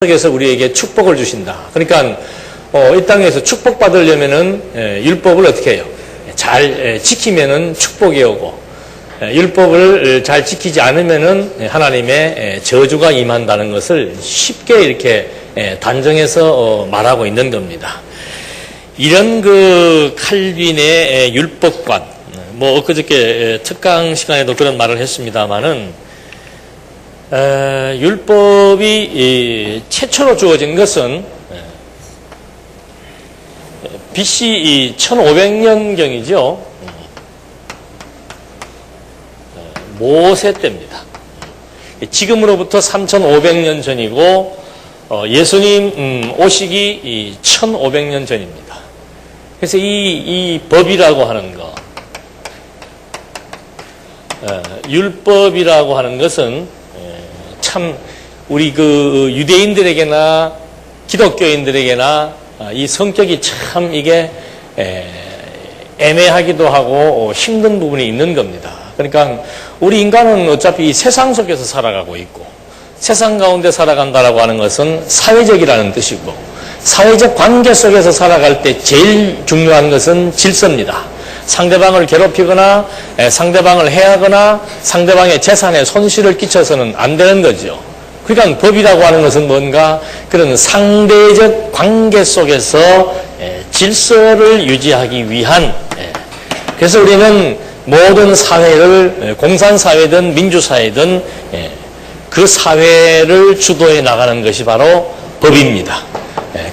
에서 우리에게 축복을 주신다. 그러니까 이 땅에서 축복받으려면은 율법을 어떻게 해요? 잘 지키면은 축복이 오고, 율법을 잘 지키지 않으면은 하나님의 저주가 임한다는 것을 쉽게 이렇게 단정해서 말하고 있는 겁니다. 이런 그 칼빈의 율법관, 엊그저께 특강 시간에도 그런 말을 했습니다마는 율법이 최초로 주어진 것은 BC 1500년경이죠. 모세 때입니다. 지금으로부터 3500년 전이고 예수님 오시기 1500년 전입니다. 그래서 이 법이라고 하는 거, 율법이라고 하는 것은 참 우리 그 유대인들에게나 기독교인들에게나 이 성격이 참 이게 애매하기도 하고 힘든 부분이 있는 겁니다. 그러니까 우리 인간은 어차피 이 세상 속에서 살아가고 있고, 세상 가운데 살아간다라고 하는 것은 사회적이라는 뜻이고, 사회적 관계 속에서 살아갈 때 제일 중요한 것은 질서입니다. 상대방을 괴롭히거나 상대방을 해하거나 상대방의 재산에 손실을 끼쳐서는 안 되는 거죠. 그러니까 법이라고 하는 것은 뭔가 그런 상대적 관계 속에서 질서를 유지하기 위한, 그래서 우리는 모든 사회를 공산사회든 민주사회든 그 사회를 주도해 나가는 것이 바로 법입니다.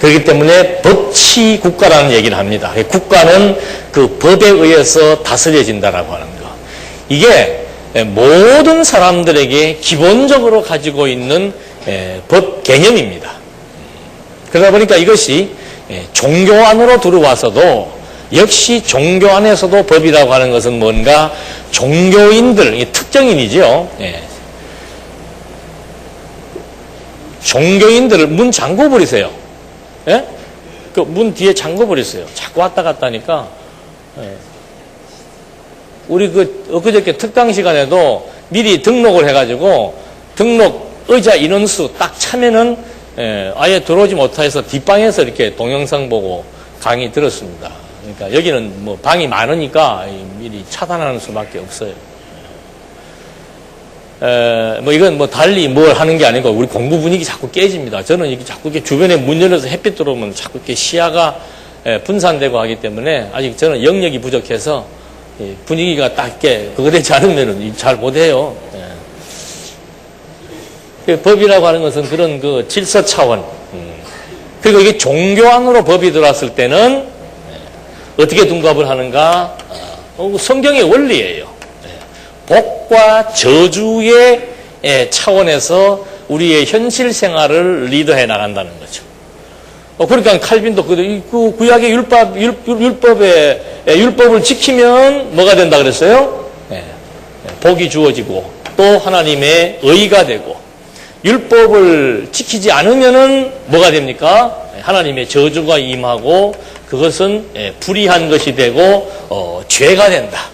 그렇기 때문에 법치 국가라는 얘기를 합니다. 국가는 그 법에 의해서 다스려진다라고 하는 거. 이게 모든 사람들에게 기본적으로 가지고 있는 법 개념입니다. 그러다 보니까 이것이 종교 안으로 들어와서도 역시 종교 안에서도 법이라고 하는 것은 뭔가 종교인들, 특정인이죠. 종교인들을 문 잠궈버리세요. 예? 그 문 뒤에 잠궈버렸어요. 자꾸 왔다 갔다 하니까. 우리 엊그저께 특강 시간에도 미리 등록을 해가지고 등록 의자 인원수 딱 차면은 아예 들어오지 못해서 뒷방에서 이렇게 동영상 보고 강의 들었습니다. 그러니까 여기는 뭐 방이 많으니까 미리 차단하는 수밖에 없어요. 이건 달리 뭘 하는 게 아니고 우리 공부 분위기 자꾸 깨집니다. 저는 이렇게 자꾸 이렇게 주변에 문 열려서 햇빛 들어오면 자꾸 이렇게 시야가 분산되고 하기 때문에 아직 저는 영역이 부족해서 분위기가 딱 그러지 않으면 잘 못해요. 법이라고 하는 것은 그런 그 질서 차원. 그리고 이게 종교 안으로 법이 들어왔을 때는 어떻게 둔갑을 하는가? 성경의 원리예요. 복과 저주의 차원에서 우리의 현실 생활을 리더해 나간다는 거죠. 그러니까 칼빈도 그 구약의 율법을 지키면 뭐가 된다 그랬어요? 복이 주어지고 또 하나님의 의가 되고, 율법을 지키지 않으면은 뭐가 됩니까? 하나님의 저주가 임하고 그것은 불의한 것이 되고 죄가 된다.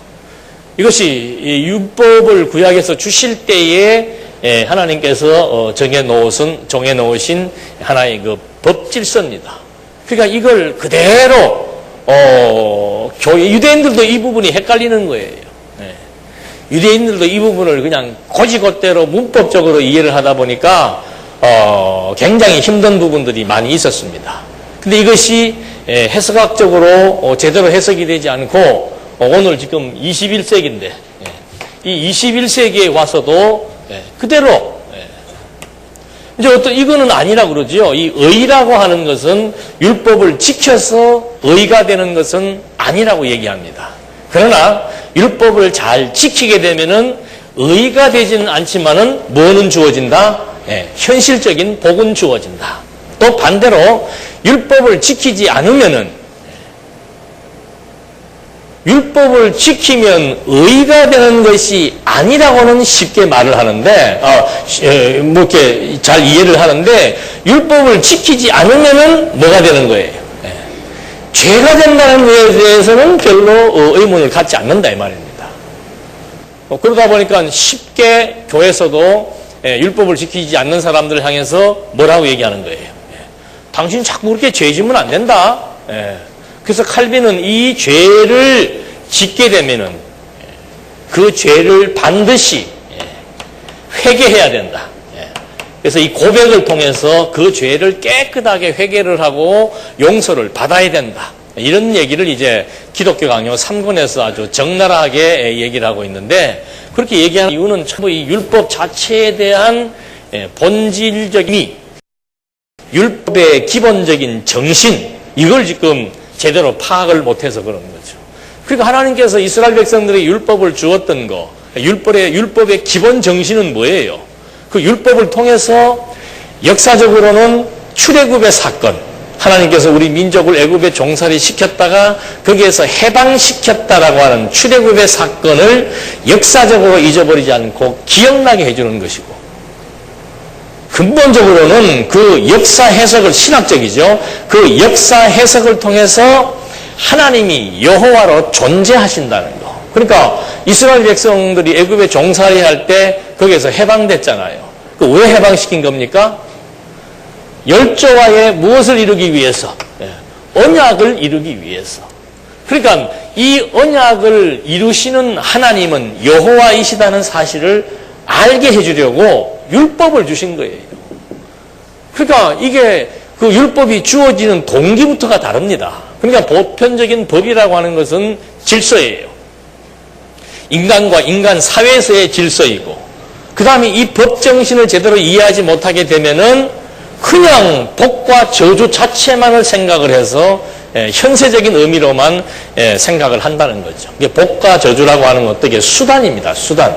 이것이 율법을 구약에서 주실 때에 하나님께서 정해놓으신 하나의 그 법질서입니다. 그러니까 이걸 그대로 유대인들도 이 부분이 헷갈리는 거예요. 유대인들도 이 부분을 그냥 고지곳대로 문법적으로 이해를 하다 보니까 굉장히 힘든 부분들이 많이 있었습니다. 근데 이것이 해석학적으로 제대로 해석이 되지 않고 오늘 지금 21세기인데 이 21세기에 와서도 그대로 이제 이거는 아니라고 그러죠. 이 의라고 하는 것은 율법을 지켜서 의가 되는 것은 아니라고 얘기합니다. 그러나 율법을 잘 지키게 되면은 의가 되지는 않지만은 뭐는 주어진다? 현실적인 복은 주어진다. 또 반대로 율법을 지키지 않으면은 율법을 지키면 의가 되는 것이 아니라고는 쉽게 말을 하는데, 이렇게 잘 이해를 하는데, 율법을 지키지 않으면은 뭐가 되는 거예요? 죄가 된다는 것에 대해서는 별로 의문을 갖지 않는다 이 말입니다. 그러다 보니까 쉽게 교회에서도 율법을 지키지 않는 사람들을 향해서 뭐라고 얘기하는 거예요? 당신 자꾸 그렇게 죄 지으면 안 된다. 그래서 칼빈은 이 죄를 짓게 되면은 그 죄를 반드시 회개해야 된다. 그래서 이 고백을 통해서 그 죄를 깨끗하게 회개를 하고 용서를 받아야 된다. 이런 얘기를 이제 기독교 강요 3권에서 아주 적나라하게 얘기를 하고 있는데, 그렇게 얘기하는 이유는 참 이 율법 자체에 대한 본질적인 율법의 기본적인 정신, 이걸 지금 제대로 파악을 못해서 그런 거죠. 그러니까 하나님께서 이스라엘 백성들에게 율법을 주었던 거, 율법의 기본 정신은 뭐예요? 그 율법을 통해서 역사적으로는 출애굽의 사건, 하나님께서 우리 민족을 애굽에 종살이 시켰다가 거기에서 해방시켰다라고 하는 출애굽의 사건을 역사적으로 잊어버리지 않고 기억나게 해주는 것이고, 근본적으로는 그 역사 해석을, 신학적이죠. 그 역사 해석을 통해서 하나님이 여호와로 존재하신다는 거. 그러니까 이스라엘 백성들이 애굽에 종살이 할 때 거기에서 해방됐잖아요. 왜 해방시킨 겁니까? 열조와의 무엇을 이루기 위해서? 언약을 이루기 위해서. 그러니까 이 언약을 이루시는 하나님은 여호와이시다는 사실을 알게 해주려고 율법을 주신 거예요. 그러니까 이게 그 율법이 주어지는 동기부터가 다릅니다. 그러니까 보편적인 법이라고 하는 것은 질서예요. 인간과 인간 사회에서의 질서이고, 그 다음에 이 법 정신을 제대로 이해하지 못하게 되면은 그냥 복과 저주 자체만을 생각을 해서 현세적인 의미로만 생각을 한다는 거죠. 이게 복과 저주라고 하는 건 어떻게 수단입니다. 수단.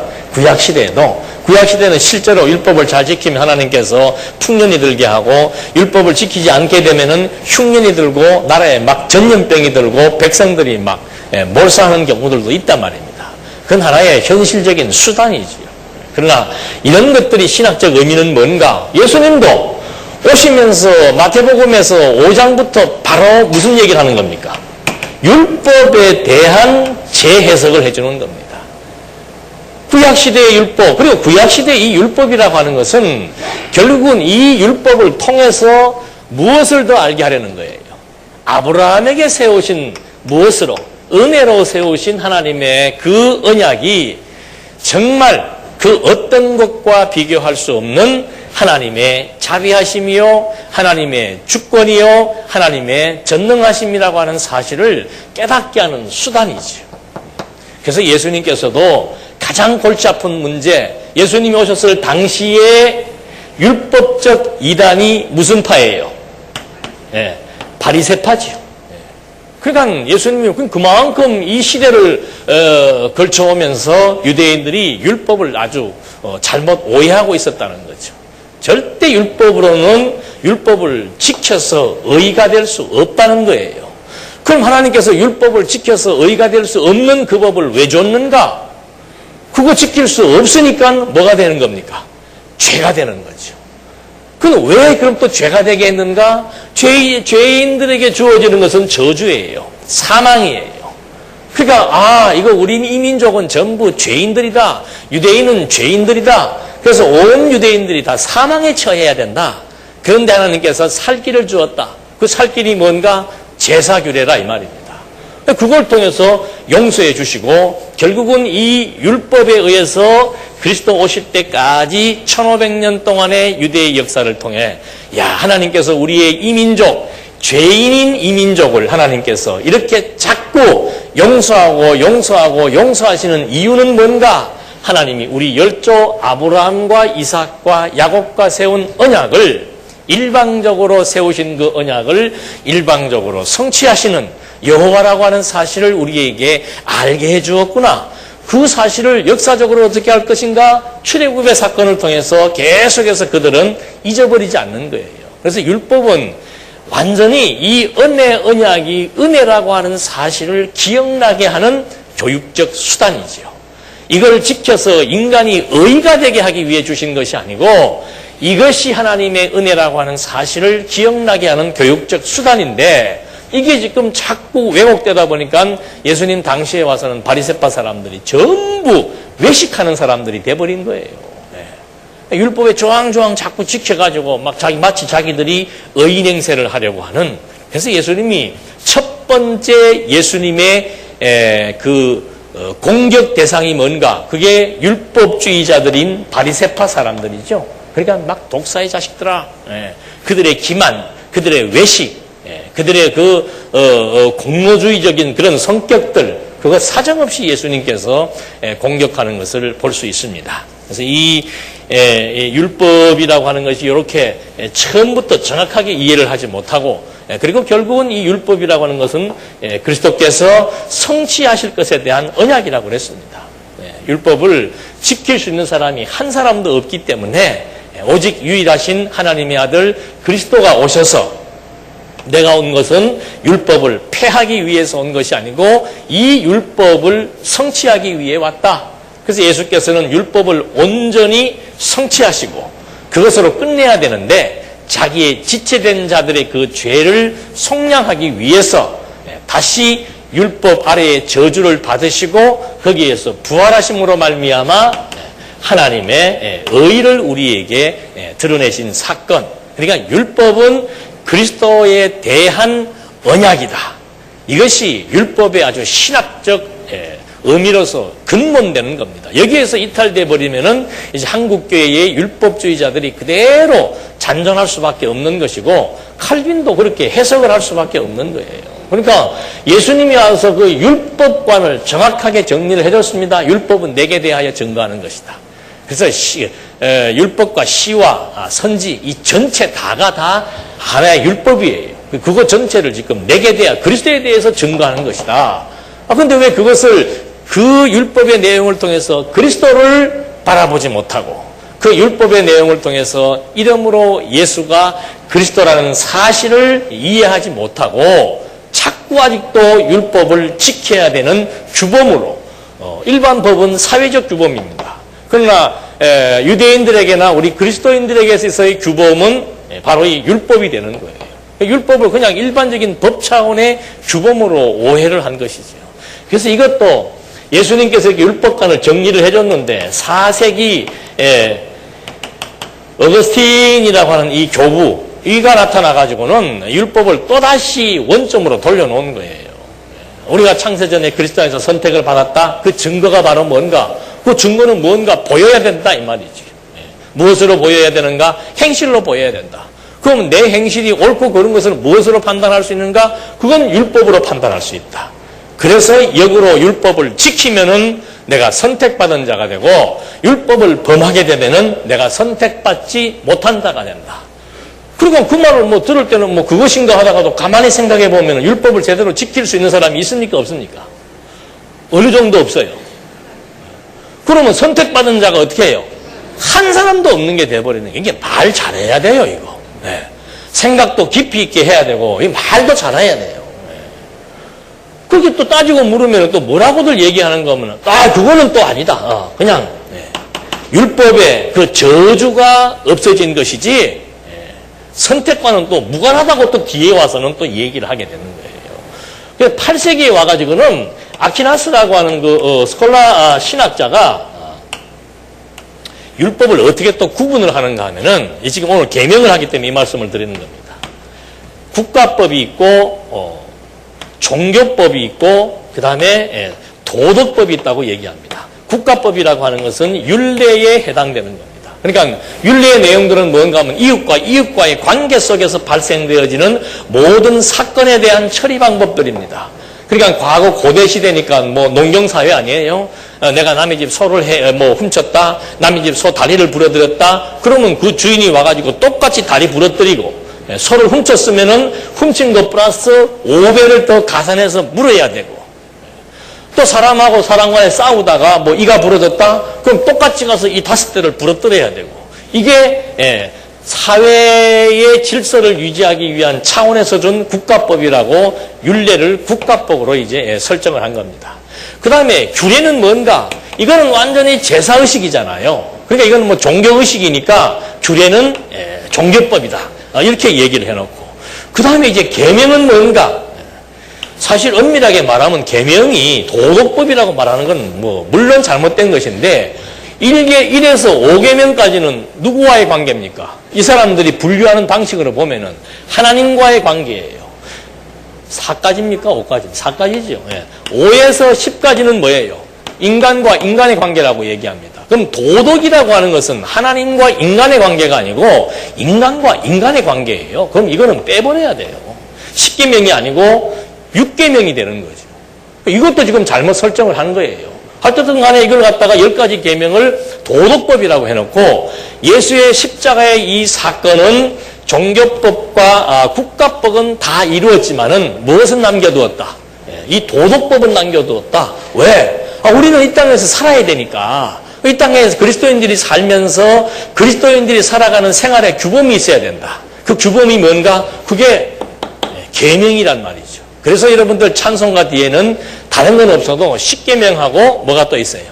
구약시대는 실제로 율법을 잘 지키면 하나님께서 풍년이 들게 하고, 율법을 지키지 않게 되면은 흉년이 들고 나라에 막 전염병이 들고 백성들이 막 몰살하는 경우들도 있단 말입니다. 그건 하나의 현실적인 수단이지요. 그러나 이런 것들이 신학적 의미는 뭔가? 예수님도 오시면서 마태복음에서 5장부터 바로 무슨 얘기를 하는 겁니까? 율법에 대한 재해석을 해주는 겁니다. 구약시대의 율법, 그리고 구약시대의 이 율법이라고 하는 것은 결국은 이 율법을 통해서 무엇을 더 알게 하려는 거예요? 아브라함에게 세우신 무엇으로? 은혜로 세우신 하나님의 그 언약이 정말 그 어떤 것과 비교할 수 없는 하나님의 자비하심이요, 하나님의 주권이요, 하나님의 전능하심이라고 하는 사실을 깨닫게 하는 수단이죠. 그래서 예수님께서도 가장 골치 아픈 문제, 예수님이 오셨을 당시에 율법적 이단이 무슨 파예요? 바리새파지요. 그러니까 예수님이 그만큼 이 시대를 걸쳐오면서 유대인들이 율법을 아주 잘못 오해하고 있었다는 거죠. 절대 율법을 지켜서 의가 될 수 없다는 거예요. 그럼 하나님께서 율법을 지켜서 의가 될 수 없는 그 법을 왜 줬는가? 그거 지킬 수 없으니까 뭐가 되는 겁니까? 죄가 되는 거죠. 그럼 왜 그럼 또 죄가 되게 했는가? 죄인들에게 주어지는 것은 저주예요. 사망이에요. 그러니까 이거 우리 이 민족은 전부 죄인들이다. 유대인은 죄인들이다. 그래서 온 유대인들이 다 사망에 처해야 된다. 그런데 하나님께서 살 길을 주었다. 그 살 길이 뭔가? 제사규례라 이 말입니다. 그걸 통해서 용서해 주시고, 결국은 이 율법에 의해서 그리스도 오실 때까지 1500년 동안의 유대의 역사를 통해 하나님께서 우리의 이 민족, 죄인인 이 민족을 하나님께서 이렇게 자꾸 용서하시는 이유는 뭔가? 하나님이 우리 열조 아브라함과 이삭과 야곱과 세운 언약을 일방적으로 세우신 그 언약을 일방적으로 성취하시는 여호와라고 하는 사실을 우리에게 알게 해 주었구나. 그 사실을 역사적으로 어떻게 할 것인가? 출애굽의 사건을 통해서 계속해서 그들은 잊어버리지 않는 거예요. 그래서 율법은 완전히 이 언약이 은혜라고 하는 사실을 기억나게 하는 교육적 수단이지요. 이걸 지켜서 인간이 의가 되게 하기 위해 주신 것이 아니고, 이것이 하나님의 은혜라고 하는 사실을 기억나게 하는 교육적 수단인데, 이게 지금 자꾸 왜곡되다 보니까 예수님 당시에 와서는 바리새파 사람들이 전부 외식하는 사람들이 돼버린 거예요. 율법에 조항조항 자꾸 지켜가지고 막 마치 자기들이 의인 행세를 하려고 하는. 그래서 예수님이 첫 번째 예수님의 공격 대상이 뭔가? 그게 율법주의자들인 바리새파 사람들이죠. 그러니까 막 독사의 자식들아, 그들의 기만, 그들의 외식, 그들의 공로주의적인 그런 성격들, 그거 사정없이 예수님께서 공격하는 것을 볼 수 있습니다. 그래서 이 율법이라고 하는 것이 이렇게 처음부터 정확하게 이해를 하지 못하고, 그리고 결국은 이 율법이라고 하는 것은 그리스도께서 성취하실 것에 대한 언약이라고 그랬습니다. 율법을 지킬 수 있는 사람이 한 사람도 없기 때문에 오직 유일하신 하나님의 아들 그리스도가 오셔서 내가 온 것은 율법을 폐하기 위해서 온 것이 아니고 이 율법을 성취하기 위해 왔다. 그래서 예수께서는 율법을 온전히 성취하시고 그것으로 끝내야 되는데 자기의 지체된 자들의 그 죄를 속량하기 위해서 다시 율법 아래의 저주를 받으시고 거기에서 부활하심으로 말미암아 하나님의 의를 우리에게 드러내신 사건. 그러니까 율법은 그리스도에 대한 언약이다. 이것이 율법의 아주 신학적 의미로서 근본되는 겁니다. 여기에서 이탈돼 버리면은 이제 한국교회의 율법주의자들이 그대로 잔존할 수밖에 없는 것이고 칼빈도 그렇게 해석을 할 수밖에 없는 거예요. 그러니까 예수님이 와서 그 율법관을 정확하게 정리를 해줬습니다. 율법은 내게 대하여 증거하는 것이다. 그래서 율법과 시와 선지 이 전체 다가 다 하나의 율법이에요. 그거 전체를 지금 내게 대하여 그리스도에 대해서 증거하는 것이다. 근데 왜 그것을 그 율법의 내용을 통해서 그리스도를 바라보지 못하고 그 율법의 내용을 통해서 이름으로 예수가 그리스도라는 사실을 이해하지 못하고 자꾸 아직도 율법을 지켜야 되는 규범으로 일반 법은 사회적 규범입니다. 그러나 유대인들에게나 우리 그리스도인들에게서의 규범은 바로 이 율법이 되는 거예요. 율법을 그냥 일반적인 법 차원의 규범으로 오해를 한 것이죠. 그래서 이것도 예수님께서 이렇게 율법관을 정리를 해줬는데 4세기 어거스틴이라고 하는 이 교부 이가 나타나가지고는 율법을 또다시 원점으로 돌려놓은 거예요. 우리가 창세전에 그리스도 안에서 선택을 받았다. 그 증거가 바로 뭔가? 그 증거는 뭔가 보여야 된다 이 말이지. 무엇으로 보여야 되는가? 행실로 보여야 된다. 그럼 내 행실이 옳고 그른 것을 무엇으로 판단할 수 있는가? 그건 율법으로 판단할 수 있다. 그래서 역으로 율법을 지키면은 내가 선택받은 자가 되고 율법을 범하게 되면은 내가 선택받지 못한 자가 된다. 그리고 그 말을 들을 때는 그것인가 하다가도 가만히 생각해 보면 율법을 제대로 지킬 수 있는 사람이 있습니까? 없습니까? 어느 정도 없어요. 그러면 선택받은 자가 어떻게 해요? 한 사람도 없는 게 돼버리는 게 이게 말 잘해야 돼요, 이거. 생각도 깊이 있게 해야 되고 이 말도 잘해야 돼요. 그렇게 또 따지고 물으면 또 뭐라고들 얘기하는 거면 그거는 또 아니다. 그냥 율법의 그 저주가 없어진 것이지 선택과는 또 무관하다고 또 뒤에 와서는 또 얘기를 하게 되는 거예요. 8세기에 와가지고는 아퀴나스라고 하는 그 스콜라 신학자가 율법을 어떻게 또 구분을 하는가 하면은 지금 오늘 계명을 하기 때문에 이 말씀을 드리는 겁니다. 국가법이 있고 종교법이 있고 그 다음에 도덕법이 있다고 얘기합니다. 국가법이라고 하는 것은 율례에 해당되는 겁니다. 그러니까 율례의 내용들은 뭔가 하면 이웃과의 관계 속에서 발생되어지는 모든 사건에 대한 처리 방법들입니다. 그러니까 과거 고대 시대니까 농경사회 아니에요? 내가 남의 집 소를 훔쳤다. 남의 집 소 다리를 부러뜨렸다. 그러면 그 주인이 와가지고 똑같이 다리 부러뜨리고 소를 훔쳤으면은 훔친 것 플러스 5배를 더 가산해서 물어야 되고 또 사람하고 사람 간에 싸우다가 이가 부러졌다? 그럼 똑같이 가서 이 5대를 부러뜨려야 되고 이게 사회의 질서를 유지하기 위한 차원에서 준 국가법이라고 율례를 국가법으로 이제 설정을 한 겁니다. 그 다음에 규례는 뭔가? 이거는 완전히 제사의식이잖아요. 그러니까 이건 종교의식이니까 규례는 종교법이다. 이렇게 얘기를 해놓고. 그 다음에 이제 계명은 뭔가? 사실 엄밀하게 말하면 계명이 도덕법이라고 말하는 건 물론 잘못된 것인데 1에서 5계명까지는 누구와의 관계입니까? 이 사람들이 분류하는 방식으로 보면은 하나님과의 관계예요. 4까지입니까? 5까지? 4까지죠. 5에서 10까지는 뭐예요? 인간과 인간의 관계라고 얘기합니다. 그럼 도덕이라고 하는 것은 하나님과 인간의 관계가 아니고 인간과 인간의 관계예요. 그럼 이거는 빼버려야 돼요. 10계명이 아니고 6계명이 되는 거죠. 이것도 지금 잘못 설정을 한 거예요. 어쨌든 간에 이걸 갖다가 10가지 계명을 도덕법이라고 해놓고 예수의 십자가의 이 사건은 종교법과 국가법은 다 이루었지만은 무엇은 남겨두었다? 이 도덕법은 남겨두었다. 왜? 우리는 이 땅에서 살아야 되니까 이 땅에서 그리스도인들이 살면서 그리스도인들이 살아가는 생활에 규범이 있어야 된다. 그 규범이 뭔가? 그게 계명이란 말이죠. 그래서 여러분들 찬송가 뒤에는 다른 건 없어도 십계명하고 뭐가 또 있어요?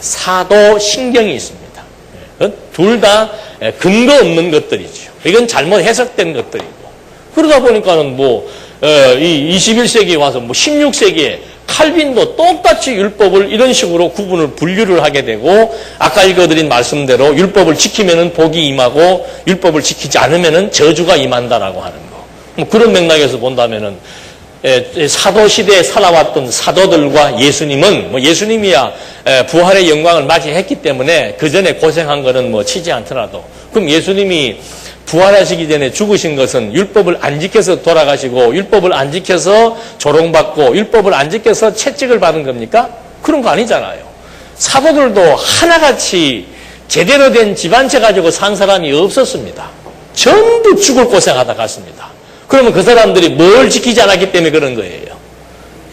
사도 신경이 있습니다. 둘 다 근거 없는 것들이죠. 이건 잘못 해석된 것들이고. 그러다 보니까는 이 21세기에 와서 16세기에 칼빈도 똑같이 율법을 이런 식으로 분류를 하게 되고, 아까 읽어드린 말씀대로 율법을 지키면은 복이 임하고 율법을 지키지 않으면은 저주가 임한다라고 하는 거. 그런 맥락에서 본다면은 사도 시대에 살아왔던 사도들과 예수님은 예수님이야 부활의 영광을 맞이했기 때문에 그 전에 고생한 거는 치지 않더라도, 그럼 예수님이 부활하시기 전에 죽으신 것은 율법을 안 지켜서 돌아가시고 율법을 안 지켜서 조롱받고 율법을 안 지켜서 채찍을 받은 겁니까? 그런 거 아니잖아요. 사도들도 하나같이 제대로 된 집안채 가지고 산 사람이 없었습니다. 전부 죽을 고생하다 갔습니다. 그러면 그 사람들이 뭘 지키지 않았기 때문에 그런 거예요?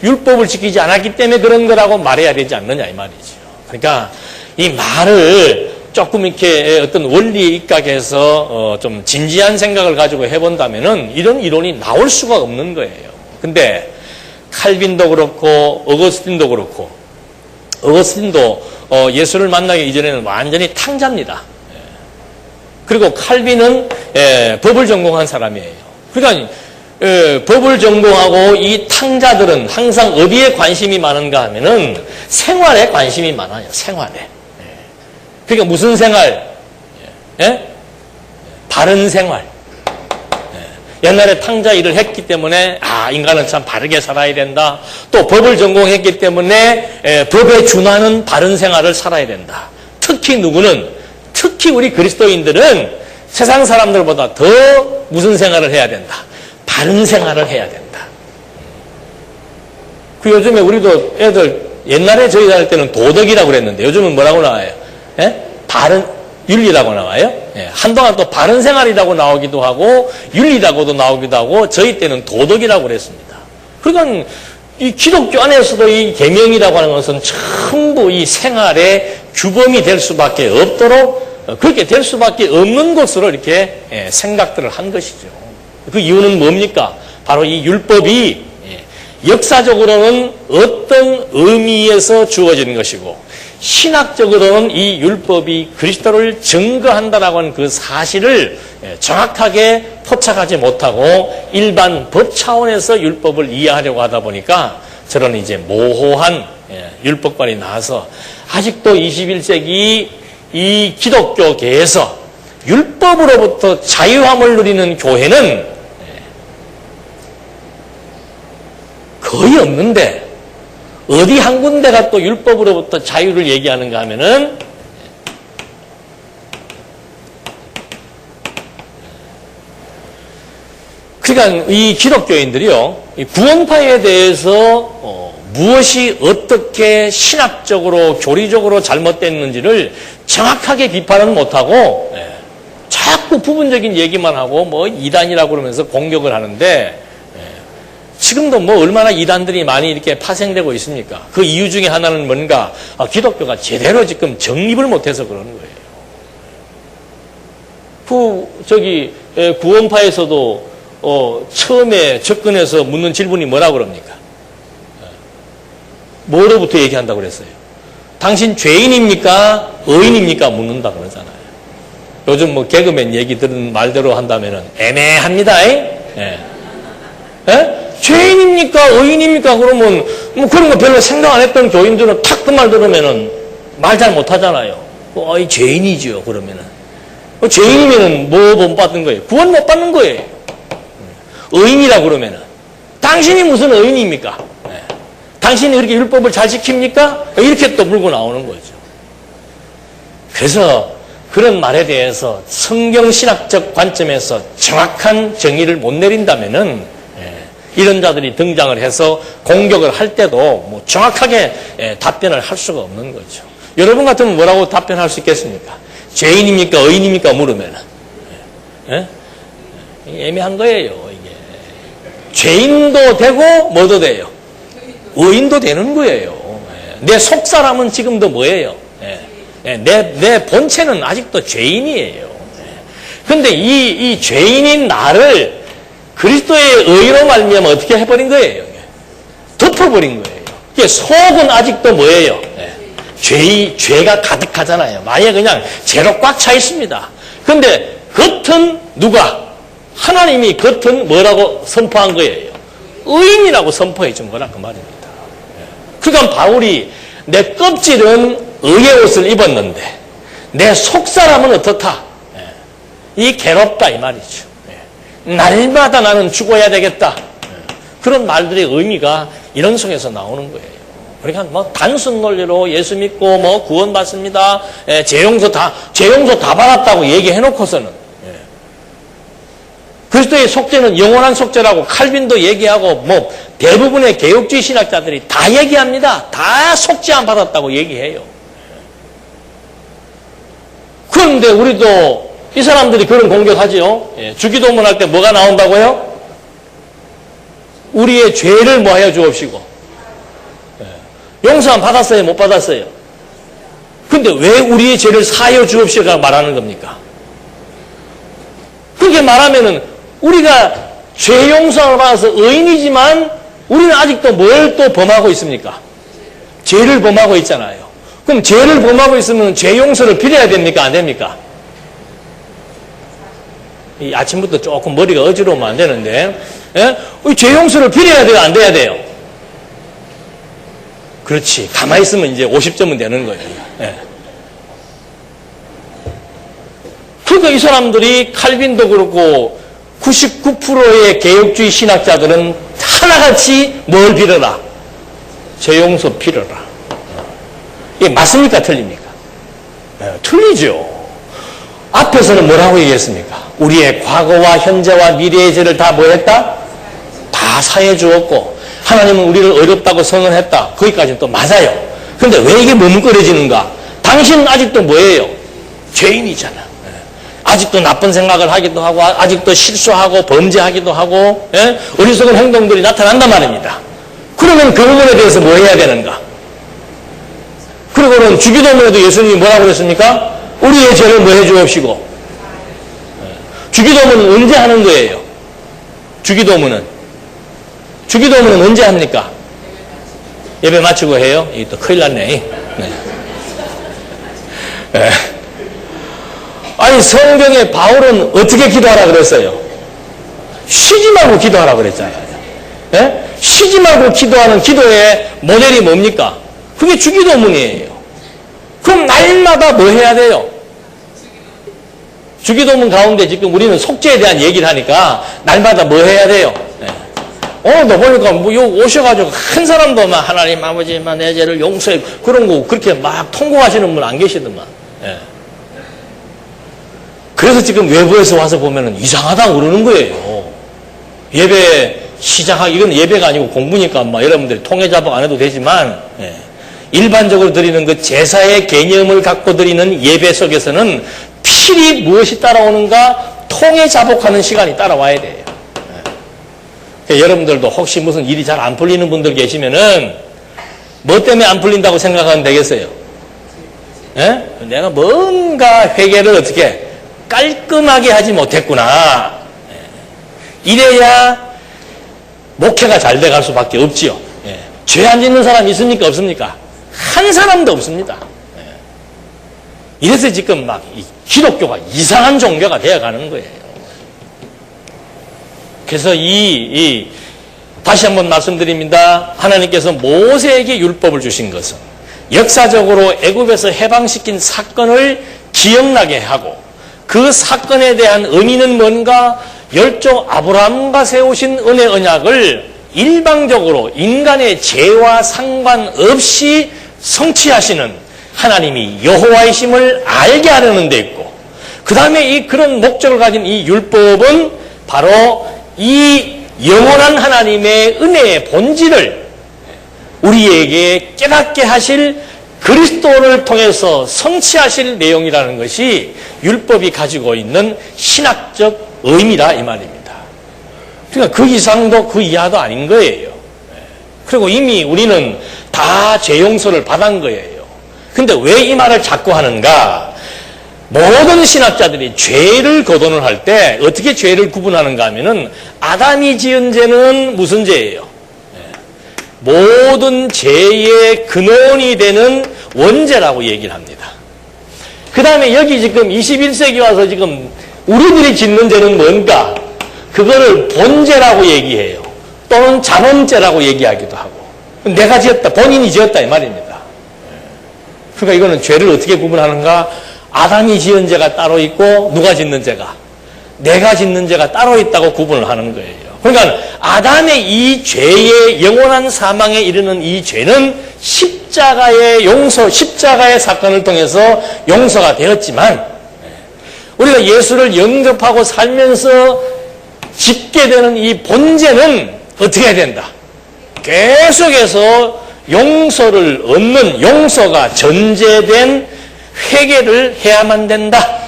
율법을 지키지 않았기 때문에 그런 거라고 말해야 되지 않느냐 이 말이죠. 그러니까 이 말을 조금 이렇게 어떤 원리에 입각해서 좀 진지한 생각을 가지고 해본다면은 이런 이론이 나올 수가 없는 거예요. 근데 칼빈도 그렇고 어거스틴도 그렇고, 어거스틴도 예수를 만나기 이전에는 완전히 탕자입니다. 그리고 칼빈은 법을 전공한 사람이에요. 그러니까 법을 전공하고 이 탕자들은 항상 어디에 관심이 많은가 하면은 생활에 관심이 많아요. 생활에. 그러니까 무슨 생활? 바른 생활. 옛날에 탕자 일을 했기 때문에 인간은 참 바르게 살아야 된다. 또 법을 전공했기 때문에 법에 준하는 바른 생활을 살아야 된다. 특히 우리 그리스도인들은 세상 사람들보다 더 무슨 생활을 해야 된다? 바른 생활을 해야 된다. 요즘에 우리도 애들 옛날에 저희 다닐 때는 도덕이라고 그랬는데 요즘은 뭐라고 나와요? 바른 윤리라고 나와요. 한동안 또 바른 생활이라고 나오기도 하고 윤리라고도 나오기도 하고 저희 때는 도덕이라고 그랬습니다. 그러니까 이 기독교 안에서도 이 계명이라고 하는 것은 전부 이 생활의 규범이 될 수밖에 없도록 그렇게 될 수밖에 없는 것으로 이렇게 생각들을 한 것이죠. 그 이유는 뭡니까? 바로 이 율법이 역사적으로는 어떤 의미에서 주어지는 것이고 신학적으로는 이 율법이 그리스도를 증거한다라고 하는 그 사실을 정확하게 포착하지 못하고 일반 법 차원에서 율법을 이해하려고 하다 보니까 저런 이제 모호한 율법관이 나와서 아직도 21세기 이 기독교계에서 율법으로부터 자유함을 누리는 교회는 거의 없는데 어디 한 군데가 또 율법으로부터 자유를 얘기하는가 하면은 그러니까 이 기독교인들이요, 이 구원파에 대해서 무엇이 어떻게 신학적으로 교리적으로 잘못됐는지를 정확하게 비판은 못하고 자꾸 부분적인 얘기만 하고 이단이라고 그러면서 공격을 하는데 지금도 얼마나 이단들이 많이 이렇게 파생되고 있습니까? 그 이유 중에 하나는 뭔가 기독교가 제대로 지금 정립을 못해서 그러는 거예요. 구원파에서도 처음에 접근해서 묻는 질문이 뭐라고 그럽니까? 뭐로부터 얘기한다고 그랬어요? 당신 죄인입니까? 의인입니까? 묻는다 그러잖아요. 요즘 개그맨 얘기 들은 말대로 한다면은 애매합니다. 예. 죄인입니까? 의인입니까? 그러면 그런 거 별로 생각 안 했던 교인들은 탁 그 말 들으면은 말 잘 못하잖아요. 이 죄인이죠, 그러면은. 죄인이면은 뭐 본받는 거예요? 구원 못 받는 거예요. 의인이라 그러면은. 당신이 무슨 의인입니까? 당신이 그렇게 율법을 잘 지킵니까? 이렇게 또 물고 나오는 거죠. 그래서 그런 말에 대해서 성경신학적 관점에서 정확한 정의를 못 내린다면은 이런 자들이 등장을 해서 공격을 할 때도 뭐 정확하게 답변을 할 수가 없는 거죠. 여러분 같으면 뭐라고 답변할 수 있겠습니까? 죄인입니까? 의인입니까? 물으면은. 애매한 거예요, 이게. 죄인도 되고, 뭐도 돼요? 의인도 되는 거예요. 내 속사람은 지금도 뭐예요? 내 본체는 아직도 죄인이에요. 그런데 이 죄인인 나를 그리스도의 의로 말미암아 어떻게 해버린 거예요? 덮어버린 거예요. 이게 속은 아직도 뭐예요? 죄가 가득하잖아요. 만약에 그냥 죄로 꽉 차 있습니다. 그런데 겉은 누가? 하나님이 겉은 뭐라고 선포한 거예요? 의인이라고 선포해 준 거라 그 말입니다. 그러니까 바울이 내 껍질은 의의 옷을 입었는데 내 속사람은 어떻다? 이 괴롭다 이 말이죠. 날마다 나는 죽어야 되겠다. 그런 말들의 의미가 이런 속에서 나오는 거예요. 그러니까 뭐 단순 논리로 예수 믿고 뭐 구원 받습니다. 죄용서 다 받았다고 얘기해 놓고서는 그리스도의 속죄는 영원한 속죄라고 칼빈도 얘기하고 뭐 대부분의 개혁주의 신학자들이 다 얘기합니다. 다 속죄 안 받았다고 얘기해요. 그런데 우리도 이 사람들이 그런 공격하죠. 주기도문 할 때 뭐가 나온다고요? 우리의 죄를 뭐 하여 주옵시고. 용서함 받았어요? 못 받았어요? 근데 왜 우리의 죄를 사하여 주옵시고 말하는 겁니까? 그렇게 말하면은 우리가 죄 용서를 받아서 의인이지만 우리는 아직도 뭘 또 범하고 있습니까? 죄를 범하고 있잖아요. 그럼 죄를 범하고 있으면 죄 용서를 빌어야 됩니까? 안 됩니까? 이 아침부터 조금 머리가 어지러우면 안 되는데, 죄 용서를 빌어야 돼요? 안 돼야 돼요? 그렇지. 가만히 있으면 이제 50점은 되는 거예요. 그러니까 이 사람들이 칼빈도 그렇고 99%의 개혁주의 신학자들은 하나같이 뭘 빌어라? 죄 용서 빌어라. 이게 맞습니까? 틀립니까? 틀리죠. 앞에서는 뭐라고 얘기했습니까? 우리의 과거와 현재와 미래의 죄를 다 뭐 했다? 다 사해 주었고 하나님은 우리를 어렵다고 선언했다. 거기까지는 또 맞아요. 그런데 왜 이게 머뭇거려지는가? 당신은 아직도 뭐예요? 죄인이잖아. 아직도 나쁜 생각을 하기도 하고 아직도 실수하고 범죄하기도 하고 어리석은 행동들이 나타난단 말입니다. 그러면 그 부분에 대해서 뭐 해야 되는가? 그리고는 주기도문에도 예수님이 뭐라고 그랬습니까? 우리의 죄를 뭐 해주옵시고. 주기도문은 언제 하는 거예요? 주기도문은 언제 합니까? 예배 마치고 해요? 이게 또 큰일 났네. 아니 성경에 바울은 어떻게 기도하라 그랬어요? 쉬지 말고 기도하라 그랬잖아요. 쉬지 말고 기도하는 기도의 모델이 뭡니까? 그게 주기도문이에요. 그럼 날마다 뭐 해야 돼요? 주기도문 가운데 지금 우리는 속죄에 대한 얘기를 하니까 날마다 뭐 해야 돼요? 오늘도 보니까 뭐 오셔가지고 한 사람도 막 하나님 아버지만 내 죄를 용서해 그런 거 그렇게 막 통곡하시는 분 안 계시더만. 그래서 지금 외부에서 와서 보면은 이상하다고 그러는 거예요. 예배 이건 예배가 아니고 공부니까 막 여러분들이 통해자복 안 해도 되지만 일반적으로 드리는 그 제사의 개념을 갖고 드리는 예배 속에서는 필히 무엇이 따라오는가? 통해자복하는 시간이 따라와야 돼요. 여러분들도 혹시 무슨 일이 잘 안 풀리는 분들 계시면은 뭐 때문에 안 풀린다고 생각하면 되겠어요? 내가 뭔가 회개를 어떻게 깔끔하게 하지 못했구나. 이래야 목회가 잘 돼갈 수밖에 없지요. 죄 안 짓는 사람 있습니까? 없습니까? 한 사람도 없습니다. 이래서 지금 막 기독교가 이상한 종교가 되어가는 거예요. 그래서 다시 한번 말씀드립니다. 하나님께서 모세에게 율법을 주신 것은 역사적으로 애굽에서 해방시킨 사건을 기억나게 하고 그 사건에 대한 의미는 뭔가 열조 아브라함과 세우신 은혜 언약을 일방적으로 인간의 죄와 상관없이 성취하시는 하나님이 여호와이심을 알게 하려는 데 있고 그 다음에 그런 목적을 가진 이 율법은 바로 이 영원한 하나님의 은혜의 본질을 우리에게 깨닫게 하실 그리스도를 통해서 성취하실 내용이라는 것이 율법이 가지고 있는 신학적 의미라 이 말입니다. 그러니까 그 이상도 그 이하도 아닌 거예요. 그리고 이미 우리는 다 죄 용서를 받은 거예요. 근데 왜 이 말을 자꾸 하는가? 모든 신학자들이 죄를 거론을 할 때 어떻게 죄를 구분하는가 하면은 아담이 지은 죄는 무슨 죄예요? 모든 죄의 근원이 되는 원죄라고 얘기를 합니다. 그 다음에 여기 지금 21세기 와서 지금 우리들이 짓는 죄는 뭔가? 그거를 본죄라고 얘기해요. 또는 자범죄라고 얘기하기도 하고. 내가 지었다, 본인이 지었다 이 말입니다. 그러니까 이거는 죄를 어떻게 구분하는가? 아담이 지은 죄가 따로 있고 누가 짓는 죄가? 내가 짓는 죄가 따로 있다고 구분을 하는 거예요. 그러니까 아담의 이 죄의 영원한 사망에 이르는 이 죄는 십자가의 용서, 십자가의 사건을 통해서 용서가 되었지만 우리가 예수를 영접하고 살면서 짓게 되는 이 본죄는 어떻게 해야 된다? 계속해서 용서를 얻는 용서가 전제된 회개를 해야만 된다.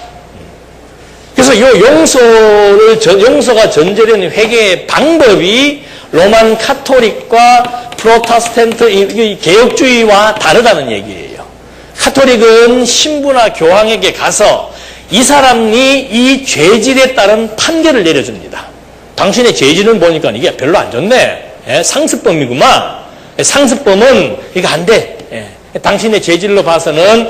그래서 이 용서가 전제되는 회개의 방법이 로만 카톨릭과 프로테스탄트 개혁주의와 다르다는 얘기예요. 카톨릭은 신부나 교황에게 가서 이 사람이 이 죄질에 따른 판결을 내려줍니다. 당신의 죄질은 보니까 이게 별로 안 좋네. 상습범이구만. 상습범은 이거 안 돼. 당신의 죄질로 봐서는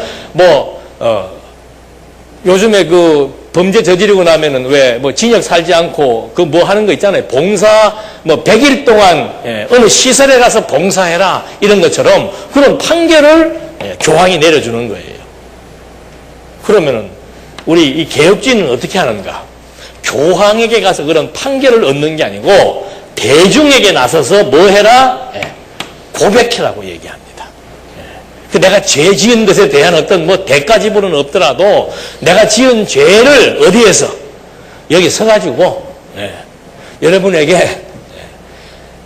요즘에 그 범죄 저지르고 나면은 왜 징역 살지 않고 그 하는 거 있잖아요. 봉사 100일 동안 어느 시설에 가서 봉사해라 이런 것처럼 그런 판결을 교황이 내려주는 거예요. 그러면은 우리 이 개혁주의는 어떻게 하는가? 교황에게 가서 그런 판결을 얻는 게 아니고 대중에게 나서서 뭐 해라? 고백해라고 얘기합니다. 내가 죄 지은 것에 대한 어떤 대가 지불은 없더라도 내가 지은 죄를 어디에서? 여기 서가지고 여러분에게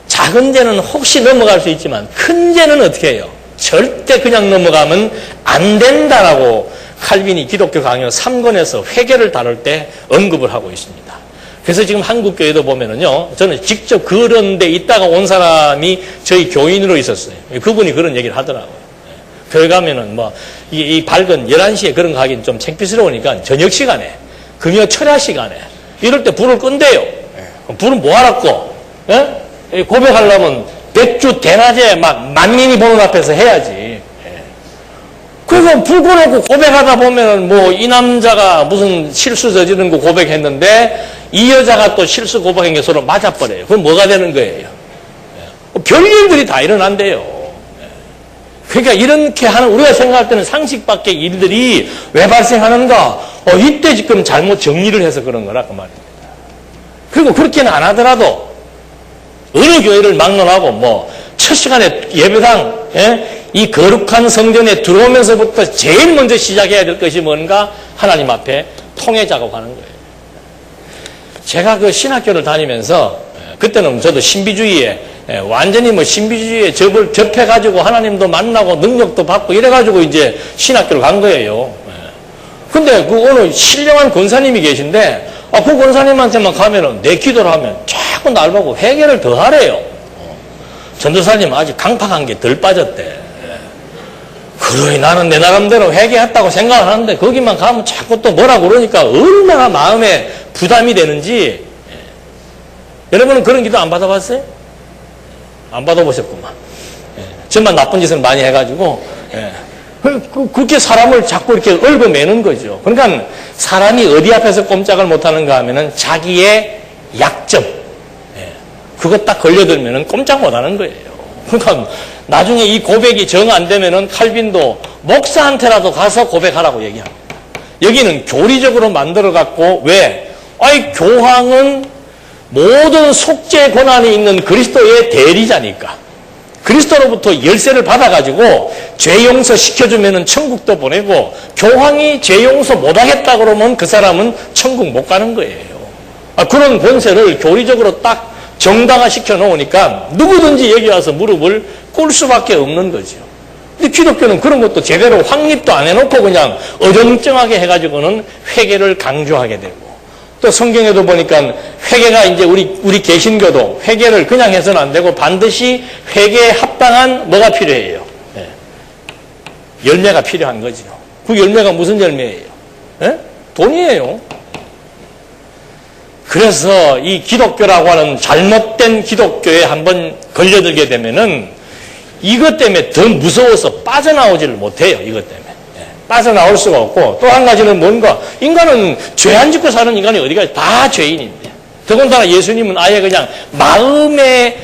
작은 죄는 혹시 넘어갈 수 있지만 큰 죄는 어떻게 해요? 절대 그냥 넘어가면 안 된다라고 칼빈이 기독교 강요 3권에서 회개를 다룰 때 언급을 하고 있습니다. 그래서 지금 한국교회도 보면은요, 저는 직접 그런 데 있다가 온 사람이 저희 교인으로 있었어요. 그분이 그런 얘기를 하더라고요. 교회 가면은 이 밝은 11시에 그런 거 하긴 좀 창피스러우니까 저녁 시간에, 금요 철야 시간에, 이럴 때 불을 끈대요. 불은 뭐 하라고? 고백하려면 백주 대낮에 만민이 보는 앞에서 해야지. 그래서 불 꺼놓고 고백하다 보면은 이 남자가 무슨 실수 저지른 거 고백했는데 이 여자가 또 실수 고백한 게 서로 맞아버려요. 그럼 뭐가 되는 거예요? 별일들이 다 일어난대요. 그러니까 이렇게 하는 우리가 생각할 때는 상식 밖의 일들이 왜 발생하는가? 이때 지금 잘못 정리를 해서 그런 거라 그 말입니다. 그리고 그렇게는 안 하더라도 어느 교회를 막론하고 첫 시간에 예배당 이 거룩한 성전에 들어오면서부터 제일 먼저 시작해야 될 것이 뭔가? 하나님 앞에 통회 작업하는 거예요. 제가 그 신학교를 다니면서 그때는 저도 신비주의에 완전히 신비주의에 접해가지고 하나님도 만나고 능력도 받고 이래가지고 이제 신학교를 간 거예요. 근데 그 어느 신령한 권사님이 계신데 그 권사님한테만 가면은 내 기도를 하면 자꾸 날 보고 회개를 더 하래요. 전도사님 아직 강팍한 게 덜 빠졌대. 그러니 나는 내 나름대로 회개했다고 생각을 하는데 거기만 가면 자꾸 또 뭐라 그러니까 얼마나 마음에 부담이 되는지. 여러분은 그런 기도 안 받아봤어요? 안 받아보셨구만. 저만 나쁜 짓을 많이 해가지고 그렇게 사람을 자꾸 이렇게 얽어매는 거죠. 그러니까 사람이 어디 앞에서 꼼짝을 못하는가 하면은 자기의 약점 그거 딱 걸려들면은 꼼짝 못하는 거예요. 그러니까 나중에 이 고백이 정 안 되면은 칼빈도 목사한테라도 가서 고백하라고 얘기합니다. 여기는 교리적으로 만들어 갖고 왜? 아이 교황은 모든 속죄 권한이 있는 그리스도의 대리자니까. 그리스도로부터 열쇠를 받아가지고 죄 용서 시켜주면은 천국도 보내고 교황이 죄 용서 못하겠다 그러면 그 사람은 천국 못 가는 거예요. 그런 권세를 교리적으로 딱 정당화 시켜 놓으니까 누구든지 여기 와서 무릎을 꿇을 수밖에 없는 거죠. 근데 기독교는 그런 것도 제대로 확립도 안 해놓고 그냥 어정쩡하게 해가지고는 회개를 강조하게 되고 또 성경에도 보니까 회개가 이제 우리 개신교도 회개를 그냥 해서는 안 되고 반드시 회개에 합당한 뭐가 필요해요? 네. 열매가 필요한 거죠. 그 열매가 무슨 열매예요? 네? 돈이에요. 그래서 이 기독교라고 하는 잘못된 기독교에 한번 걸려들게 되면은 이것 때문에 더 무서워서 빠져나오지를 못해요. 이것 때문에. 빠져나올 수가 없고 또 한 가지는 뭔가 인간은 죄 안 짓고 사는 인간이 어디가 다 죄인인데 더군다나 예수님은 아예 그냥 마음의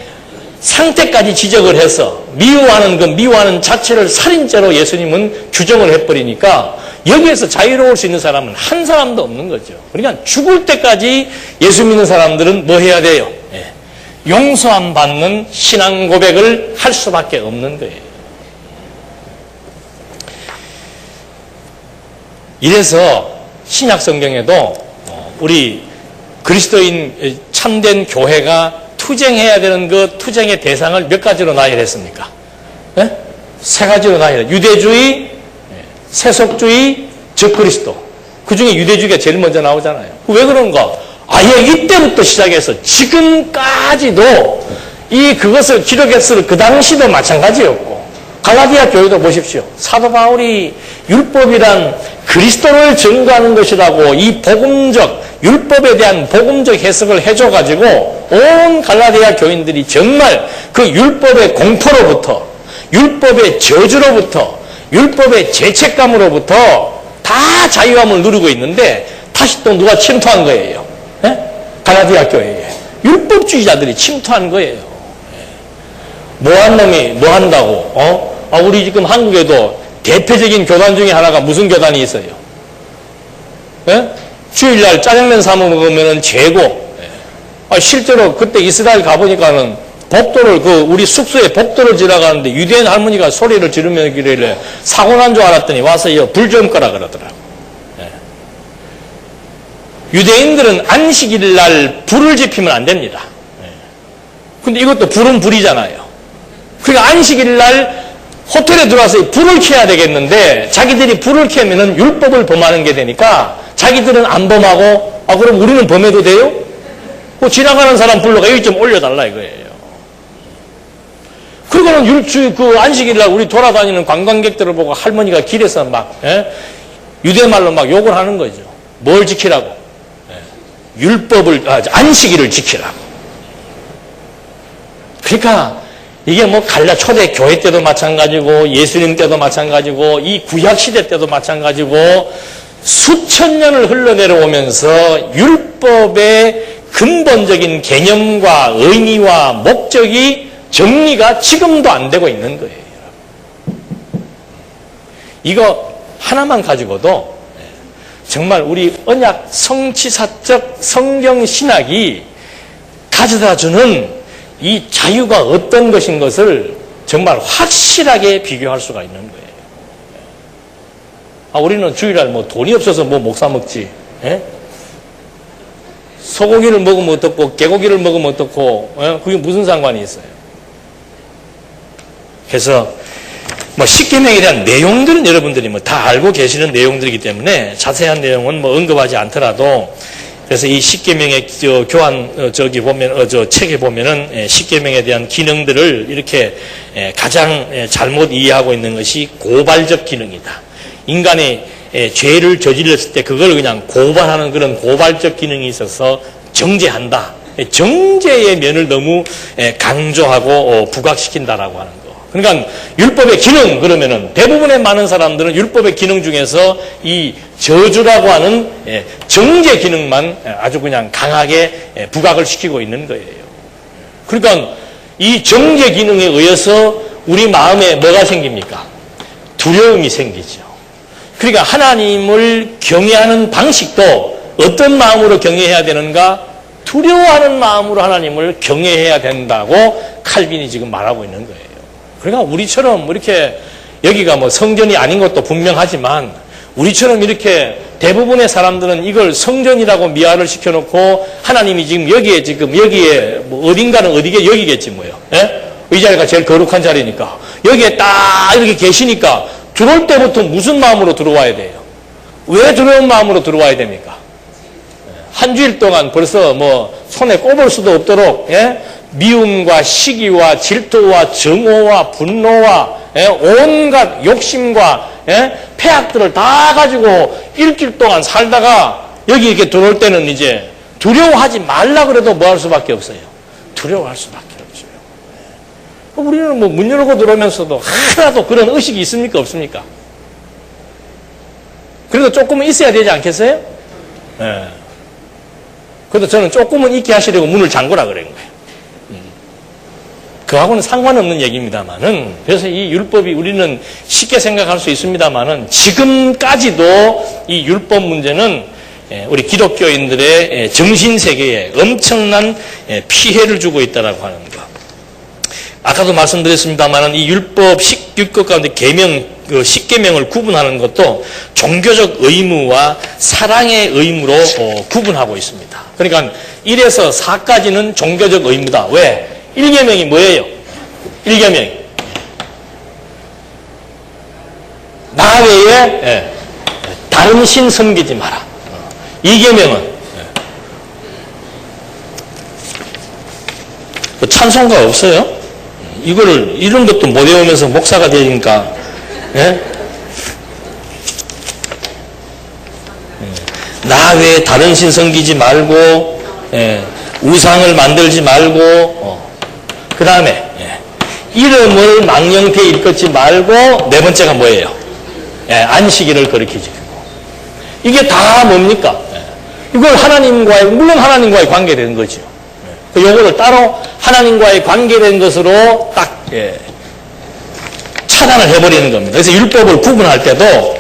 상태까지 지적을 해서 미워하는 자체를 살인죄로 예수님은 규정을 해버리니까 여기에서 자유로울 수 있는 사람은 한 사람도 없는 거죠. 그러니까 죽을 때까지 예수 믿는 사람들은 뭐 해야 돼요? 용서함 받는 신앙 고백을 할 수밖에 없는 거예요. 이래서 신약 성경에도 우리 그리스도인 참된 교회가 투쟁해야 되는 그 투쟁의 대상을 몇 가지로 나열했습니까? 네? 세 가지로 나열해요. 유대주의, 세속주의, 적그리스도. 그 중에 유대주의가 제일 먼저 나오잖아요. 왜 그런가? 아예 이때부터 시작해서 지금까지도 그것을 기록했을 그 당시도 마찬가지였고 갈라디아 교회도 보십시오. 사도 바울이 율법이란 그리스도를 증거하는 것이라고 이 율법에 대한 복음적 해석을 해줘가지고 온 갈라디아 교인들이 정말 그 율법의 공포로부터 율법의 저주로부터 율법의 죄책감으로부터 다 자유함을 누리고 있는데 다시 또 누가 침투한 거예요. 네? 갈라디아 교회에 율법주의자들이 침투한 거예요. 뭐한 놈이 뭐 한다고? 우리 지금 한국에도 대표적인 교단 중에 하나가 무슨 교단이 있어요? 네? 주일날 짜장면 사 먹으면 죄고. 실제로 그때 이스라엘 가보니까는 복도를 우리 숙소에 복도를 지나가는데 유대인 할머니가 소리를 지르면길래 사고 난 줄 알았더니 와서 불 좀 꺼라 그러더라고. 유대인들은 안식일 날 불을 지피면 안 됩니다. 근데 이것도 불은 불이잖아요. 그러니까 안식일 날 호텔에 들어와서 불을 켜야 되겠는데 자기들이 불을 켜면은 율법을 범하는 게 되니까 자기들은 안 범하고 그럼 우리는 범해도 돼요? 지나가는 사람 불러가 여기 좀 올려달라 이거예요. 그리고는 그 안식일 날 우리 돌아다니는 관광객들을 보고 할머니가 길에서 막 유대말로 막 욕을 하는 거죠. 뭘 지키라고? 안식일을 지키라고. 그러니까 이게 초대 교회 때도 마찬가지고 예수님 때도 마찬가지고 이 구약 시대 때도 마찬가지고 수천 년을 흘러내려오면서 율법의 근본적인 개념과 의미와 목적이 정리가 지금도 안 되고 있는 거예요. 이거 하나만 가지고도 정말 우리 언약 성취사적 성경 신학이 가져다주는 이 자유가 어떤 것인 것을 정말 확실하게 비교할 수가 있는 거예요. 우리는 주일날 돈이 없어서 목사 먹지. 소고기를 먹으면 어떻고 개고기를 먹으면 어떻고 그게 무슨 상관이 있어요. 그래서 십계명에 대한 내용들은 여러분들이 다 알고 계시는 내용들이기 때문에 자세한 내용은 언급하지 않더라도 그래서 이 십계명의 책에 보면은 십계명에 대한 기능들을 이렇게 가장 잘못 이해하고 있는 것이 고발적 기능이다. 인간이 죄를 저질렀을 때 그걸 그냥 고발하는 그런 고발적 기능이 있어서 정죄한다. 정죄의 면을 너무 강조하고 부각시킨다라고 하는 거. 그러니까 율법의 기능 그러면은 대부분의 많은 사람들은 율법의 기능 중에서 이 저주라고 하는 정죄 기능만 아주 그냥 강하게 부각을 시키고 있는 거예요. 그러니까 이 정제 기능에 의해서 우리 마음에 뭐가 생깁니까? 두려움이 생기죠. 그러니까 하나님을 경외하는 방식도 어떤 마음으로 경외해야 되는가? 두려워하는 마음으로 하나님을 경외해야 된다고 칼빈이 지금 말하고 있는 거예요. 그러니까 우리처럼 이렇게 여기가 뭐 성전이 아닌 것도 분명하지만 우리처럼 이렇게 대부분의 사람들은 이걸 성전이라고 미화를 시켜놓고 하나님이 지금 여기에 뭐 어딘가는 어디게 여기겠지 뭐요. 예? 이 자리가 제일 거룩한 자리니까 여기에 딱 이렇게 계시니까 들어올 때부터 무슨 마음으로 들어와야 돼요? 왜 두려운 마음으로 들어와야 됩니까? 한 주일 동안 벌써 뭐 손에 꼽을 수도 없도록 미움과 시기와 질투와 정오와 분노와 온갖 욕심과 폐악들을 다 가지고 일주일 동안 살다가 여기 이렇게 들어올 때는 이제 두려워하지 말라 그래도 뭐 할 수밖에 없어요. 두려워할 수밖에 없어요. 우리는 뭐 문 열고 들어오면서도 하나도 그런 의식이 있습니까? 없습니까? 그래도 조금은 있어야 되지 않겠어요? 그래도 저는 조금은 있게 하시려고 문을 잠그라 그런 거예요. 그하고는 상관없는 얘기입니다만은, 그래서 이 율법이 우리는 쉽게 생각할 수 있습니다만은, 지금까지도 이 율법 문제는 우리 기독교인들의 정신세계에 엄청난 피해를 주고 있다라고 하는 것. 아까도 말씀드렸습니다만은 이 율법 10율법 가운데 계명, 그 10계명을 구분하는 것도 종교적 의무와 사랑의 의무로 구분하고 있습니다. 그러니까 1에서 4까지는 종교적 의무다. 왜? 1계명이 뭐예요? 1계명이 나 외에 다른 신 섬기지 마라. 2계명은 찬송가 없어요? 이런 것도 못 외우면서 목사가 되니까 나 외에 다른 신 섬기지 말고 우상을 만들지 말고 그 다음에 이름을 망령되이 일컫지 말고 네 번째가 뭐예요? 안식일을 거룩히 지키고. 이게 다 뭡니까? 이걸 물론 하나님과의 관계된 거죠. 요거를 따로 하나님과의 관계된 것으로 딱 차단을 해버리는 겁니다. 그래서 율법을 구분할 때도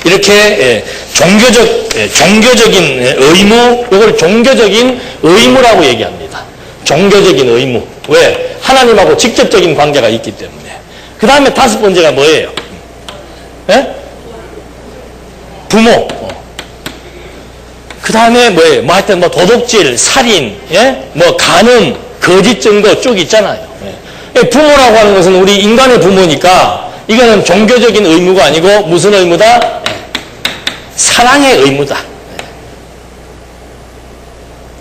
이렇게 종교적인 의무, 이걸 종교적인 의무라고 얘기합니다. 종교적인 의무. 왜? 하나님하고 직접적인 관계가 있기 때문에. 그 다음에 5번째가 뭐예요? 부모. 그 다음에 뭐예요? 하여튼 도둑질, 살인, 간음, 거짓 증거 쭉 있잖아요. 부모라고 하는 것은 우리 인간의 부모니까 이거는 종교적인 의무가 아니고 무슨 의무다? 사랑의 의무다.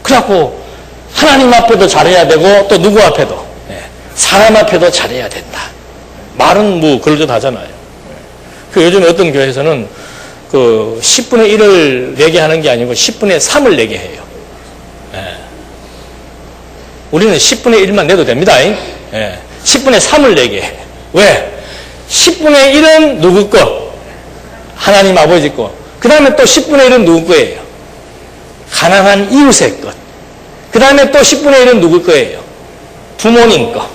그래갖고 하나님 앞에도 잘해야 되고 또 누구 앞에도 사람 앞에도 잘해야 된다. 말은 뭐 그럴듯 하잖아요. 요즘에 어떤 교회에서는 그 10분의 1을 내게 하는 게 아니고 10분의 3을 내게 해요. 우리는 10분의 1만 내도 됩니다. 10분의 3을 내게 해. 왜? 10분의 1은 누구 거? 하나님 아버지 거. 그 다음에 또 10분의 1은 누구 거예요? 가난한 이웃의 것. 그 다음에 또 10분의 1은 누구 거예요? 부모님 거.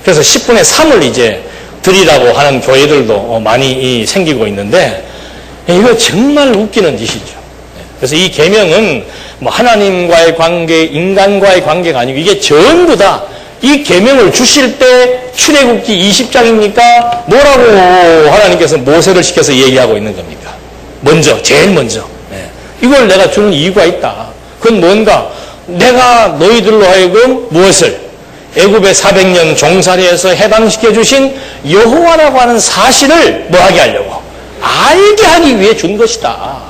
그래서 10분의 3을 이제 드리라고 하는 교회들도 많이 생기고 있는데, 이거 정말 웃기는 짓이죠. 그래서 이 계명은 뭐 하나님과의 관계, 인간과의 관계가 아니고 이게 전부 다 이 계명을 주실 때 출애굽기 20장입니까? 뭐라고 하나님께서 모세를 시켜서 얘기하고 있는 겁니까? 제일 먼저. 이걸 내가 주는 이유가 있다. 그건 뭔가? 내가 너희들로 하여금 무엇을? 애굽의 400년 종살이에서 해방시켜 주신 여호와라고 하는 사실을 뭐하게 하려고? 알게 하기 위해 준 것이다.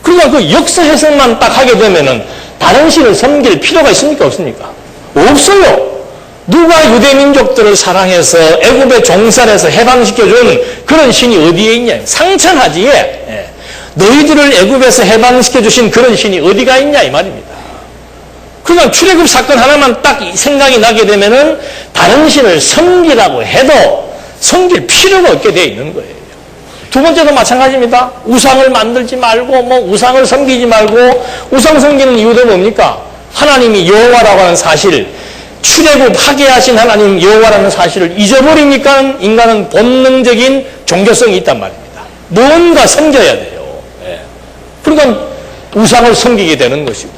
그러니까 그 역사 해석만 딱 하게 되면은 다른 신을 섬길 필요가 있습니까? 없습니까? 없어요. 누가 유대 민족들을 사랑해서 애굽의 종살에서 해방시켜준 그런 신이 어디에 있냐? 상천하지에 너희들을 애굽에서 해방시켜주신 그런 신이 어디가 있냐 이 말입니다. 그러니까 출애굽 사건 하나만 딱 생각이 나게 되면은 다른 신을 섬기라고 해도 섬길 필요가 없게 되어 있는 거예요. 두 번째도 마찬가지입니다. 우상을 만들지 말고 우상을 섬기지 말고. 우상 섬기는 이유도 뭡니까? 하나님이 여호와라고 하는 사실, 출애굽하게 하신 하나님 여호와라는 사실을 잊어버리니까 인간은 본능적인 종교성이 있단 말입니다. 뭔가 섬겨야 돼요. 예. 그러니까 우상을 섬기게 되는 것이고,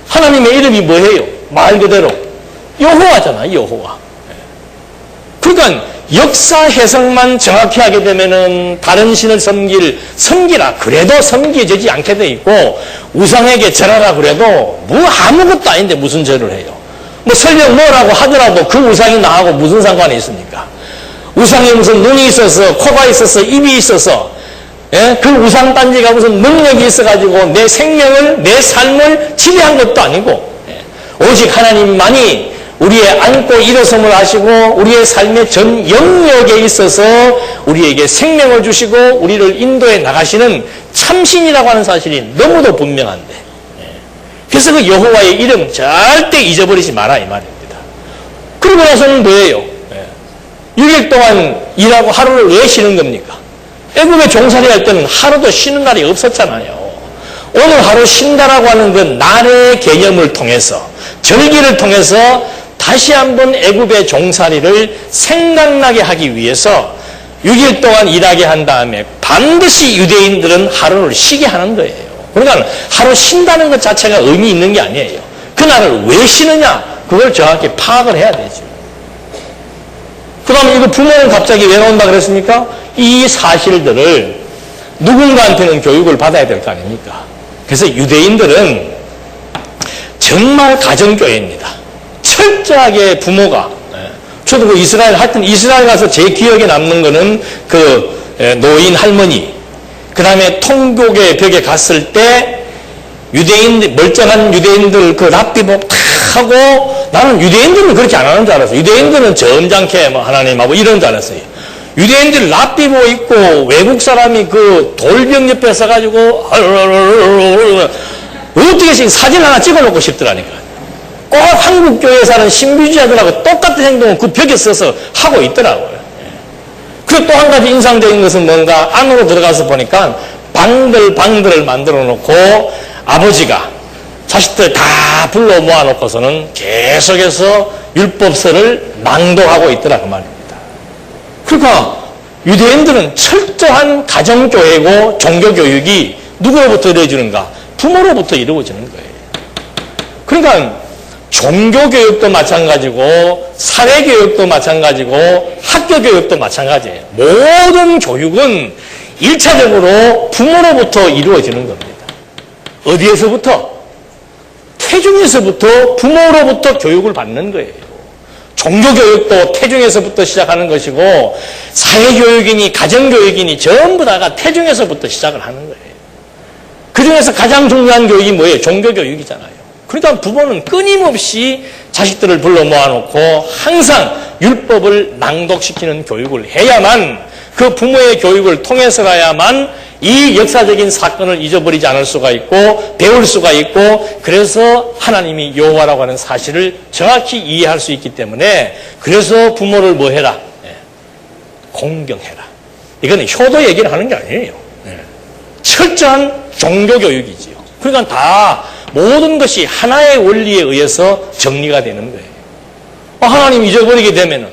하나님의 이름이 뭐예요? 말 그대로 여호와잖아요. 여호와. 예. 그러니까 역사 해석만 정확히 하게 되면은 다른 신을 섬기라 그래도 섬기지 않게 돼 있고, 우상에게 절하라 그래도 뭐 아무것도 아닌데 무슨 절을 해요? 뭐 설령 뭐라고 하더라도 그 우상이 나하고 무슨 상관이 있습니까? 우상에 무슨 눈이 있어서, 코가 있어서, 입이 있어서, 예? 그 우상 단지가 무슨 능력이 있어가지고 내 생명을, 내 삶을 지배한 것도 아니고, 예? 오직 하나님만이 우리의 안고 일어섬을 하시고 우리의 삶의 전 영역에 있어서 우리에게 생명을 주시고 우리를 인도해 나가시는 참신이라고 하는 사실이 너무도 분명한데, 그래서 그 여호와의 이름 절대 잊어버리지 마라 이 말입니다. 그러고 나서는 뭐예요? 6일 동안 일하고 하루를 왜 쉬는 겁니까? 애굽에 종살이 할 때는 하루도 쉬는 날이 없었잖아요. 오늘 하루 쉰다라고 하는 그 날의 개념을 통해서, 절기를 통해서 다시 한번 애굽의 종살이를 생각나게 하기 위해서 6일 동안 일하게 한 다음에 반드시 유대인들은 하루를 쉬게 하는 거예요. 그러니까 하루 쉰다는 것 자체가 의미 있는 게 아니에요. 그날을 왜 쉬느냐? 그걸 정확히 파악을 해야 되죠. 그 다음에 이거 부모는 갑자기 왜 나온다 그랬습니까? 이 사실들을 누군가한테는 교육을 받아야 될 거 아닙니까? 그래서 유대인들은 정말 가정교회입니다. 철저하게 부모가, 저도 그 하여튼 이스라엘 가서 제 기억에 남는 거는 그 노인 할머니, 그 다음에 통곡의 벽에 갔을 때 유대인들, 멀쩡한 유대인들 그 랍비복 탁 하고, 나는 유대인들은 그렇게 안 하는 줄 알았어요. 유대인들은 점잖게 뭐 하나님하고 이런 줄 알았어요. 유대인들 랍비복 입고 외국 사람이 그 돌병 옆에 서가지고 어떻게 사진 하나 찍어놓고 싶더라니까. 꼭 한국 교회에 사는 신비주의자들하고 똑같은 행동을 그 벽에 서서 하고 있더라고요. 그리고 또 한 가지 인상적인 것은 뭔가 안으로 들어가서 보니까 방들을 만들어 놓고 아버지가 자식들 다 불러 모아놓고서는 계속해서 율법서를 낭독하고 있더라 그 말입니다. 그러니까 유대인들은 철저한 가정교회고 종교교육이 누구로부터 이루어지는가? 부모로부터 이루어지는 거예요. 그러니까 종교교육도 마찬가지고 사회교육도 마찬가지고 학교교육도 마찬가지예요. 모든 교육은 1차적으로 부모로부터 이루어지는 겁니다. 어디에서부터? 태중에서부터 부모로부터 교육을 받는 거예요. 종교교육도 태중에서부터 시작하는 것이고 사회교육이니 가정교육이니 전부 다가 태중에서부터 시작을 하는 거예요. 그중에서 가장 중요한 교육이 뭐예요? 종교교육이잖아요. 그러니까 부모는 끊임없이 자식들을 불러 모아놓고 항상 율법을 낭독시키는 교육을 해야만, 그 부모의 교육을 통해서라야만 이 역사적인 사건을 잊어버리지 않을 수가 있고 배울 수가 있고, 그래서 하나님이 여호와라고 하는 사실을 정확히 이해할 수 있기 때문에, 그래서 부모를 뭐 해라? 공경해라. 이거는 효도 얘기를 하는 게 아니에요. 철저한 종교교육이지요. 그러니까 다 모든 것이 하나의 원리에 의해서 정리가 되는 거예요. 하나님 잊어버리게 되면은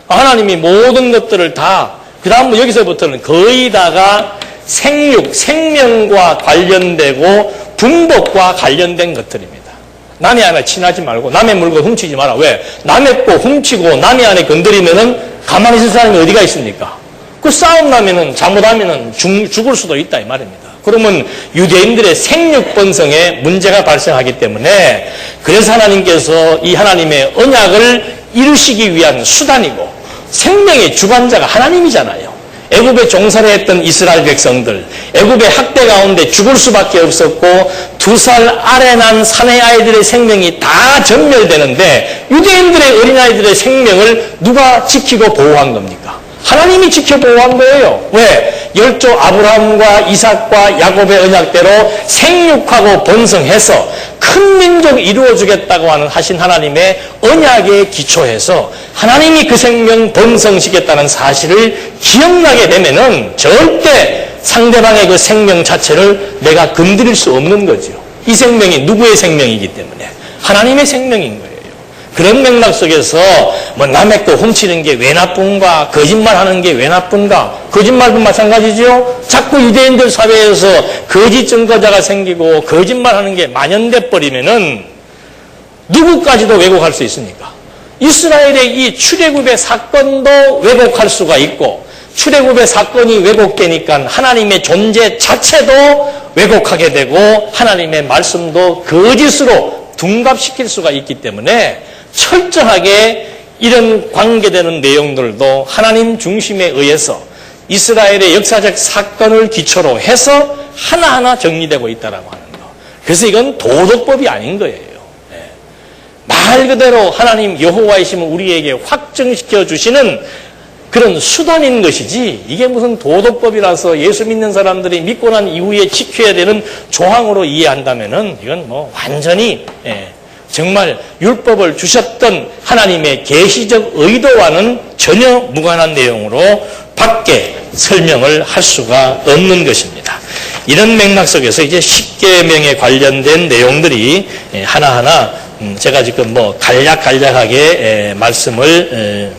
하나님이 모든 것들을 다, 그 다음 여기서부터는 거의 다가 생명과 관련되고 분법과 관련된 것들입니다. 남의 안에 친하지 말고 남의 물건 훔치지 마라. 왜? 남의 거 훔치고 남의 안에 건드리면은 가만히 있을 사람이 어디가 있습니까? 그 싸움 나면은 잘못하면은 죽을 수도 있다 이 말입니다. 그러면 유대인들의 생육 번성에 문제가 발생하기 때문에, 그래서 하나님께서 이 하나님의 언약을 이루시기 위한 수단이고 생명의 주관자가 하나님이잖아요. 애굽에 종살이했던 이스라엘 백성들, 애굽의 학대 가운데 죽을 수밖에 없었고 2살 아래 난 사내 아이들의 생명이 다 전멸되는데 유대인들의 어린아이들의 생명을 누가 지키고 보호한 겁니까? 하나님이 지켜 보호한 거예요. 왜? 열조 아브라함과 이삭과 야곱의 언약대로 생육하고 번성해서 큰 민족 이루어주겠다고 하신 하나님의 언약에 기초해서 하나님이 그 생명 번성시켰다는 사실을 기억나게 되면은 절대 상대방의 그 생명 자체를 내가 건드릴 수 없는 거죠. 이 생명이 누구의 생명이기 때문에? 하나님의 생명인 거예요. 그런 맥락 속에서 뭐 남의 거 훔치는 게 왜 나쁜가, 거짓말하는 게 왜 나쁜가, 거짓말도 마찬가지죠. 자꾸 유대인들 사회에서 거짓 증거자가 생기고 거짓말하는 게 만연돼 버리면은 누구까지도 왜곡할 수 있습니까? 이스라엘의 이 출애굽의 사건도 왜곡할 수가 있고, 출애굽의 사건이 왜곡되니까 하나님의 존재 자체도 왜곡하게 되고 하나님의 말씀도 거짓으로 둔갑시킬 수가 있기 때문에 철저하게 이런 관계되는 내용들도 하나님 중심에 의해서 이스라엘의 역사적 사건을 기초로 해서 하나하나 정리되고 있다라고 하는 거. 그래서 이건 도덕법이 아닌 거예요. 말 그대로 하나님 여호와이심을 우리에게 확증시켜 주시는 그런 수단인 것이지, 이게 무슨 도덕법이라서 예수 믿는 사람들이 믿고 난 이후에 지켜야 되는 조항으로 이해한다면은 이건 뭐 완전히 정말 율법을 주셨던 하나님의 계시적 의도와는 전혀 무관한 내용으로 밖에 설명을 할 수가 없는 것입니다. 이런 맥락 속에서 이제 십계명에 관련된 내용들이 하나하나 제가 지금 뭐 간략하게 말씀을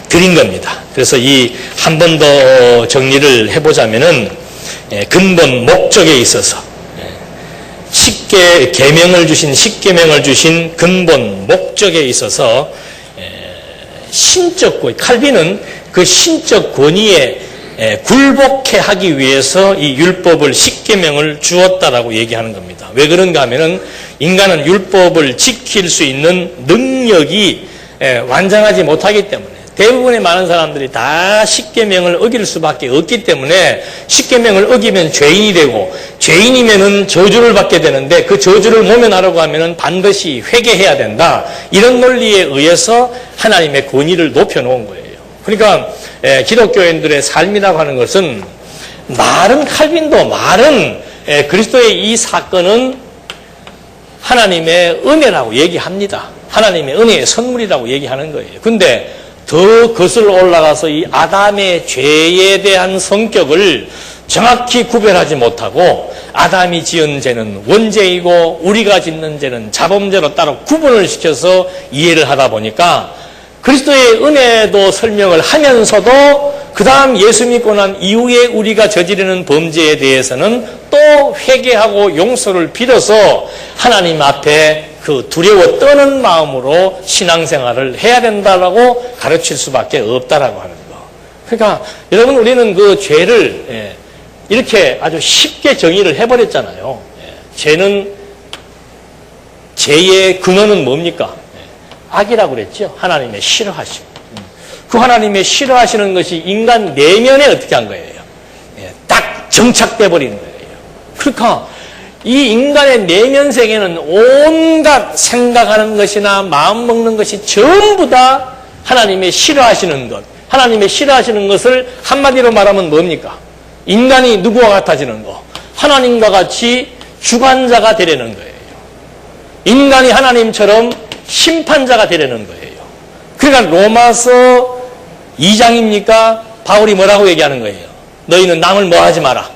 드린 겁니다. 그래서 이 한 번 더 정리를 해보자면은 근본 목적에 있어서 계명을 주신 십계명을 주신 근본 목적에 있어서 신적 권위, 칼빈은 그 신적 권위에 굴복해 하기 위해서 이 율법을 십계명을 주었다라고 얘기하는 겁니다. 왜 그런가 하면은 인간은 율법을 지킬 수 있는 능력이 완전하지 못하기 때문에, 대부분의 많은 사람들이 다 십계명을 어길 수밖에 없기 때문에 십계명을 어기면 죄인이 되고, 죄인이면은 저주를 받게 되는데 그 저주를 모면하려고 하면은 반드시 회개해야 된다. 이런 논리에 의해서 하나님의 권위를 높여놓은 거예요. 그러니까 기독교인들의 삶이라고 하는 것은, 말은 칼빈도 말은 그리스도의 이 사건은 하나님의 은혜라고 얘기합니다. 하나님의 은혜의 선물이라고 얘기하는 거예요. 근데 더 거슬러 올라가서 이 아담의 죄에 대한 성격을 정확히 구별하지 못하고, 아담이 지은 죄는 원죄이고 우리가 짓는 죄는 자범죄로 따로 구분을 시켜서 이해를 하다 보니까 그리스도의 은혜도 설명을 하면서도 그 다음 예수 믿고 난 이후에 우리가 저지르는 범죄에 대해서는 또 회개하고 용서를 빌어서 하나님 앞에 그 두려워 떠는 마음으로 신앙생활을 해야 된다라고 가르칠 수밖에 없다라고 하는 거. 그러니까 여러분, 우리는 그 죄를 이렇게 아주 쉽게 정의를 해버렸잖아요. 죄는, 죄의 근원은 뭡니까? 악이라고 그랬죠. 하나님의 싫어하심. 그 하나님의 싫어하시는 것이 인간 내면에 어떻게 한 거예요? 딱 정착돼 버리는 거예요. 그러니까 이 인간의 내면 세계는 온갖 생각하는 것이나 마음 먹는 것이 전부 다 하나님의 싫어하시는 것. 하나님의 싫어하시는 것을 한마디로 말하면 뭡니까? 인간이 누구와 같아지는 거. 하나님과 같이 주관자가 되려는 거예요. 인간이 하나님처럼 심판자가 되려는 거예요. 그러니까 로마서 2장입니까? 바울이 뭐라고 얘기하는 거예요? 너희는 남을 뭐 하지 마라.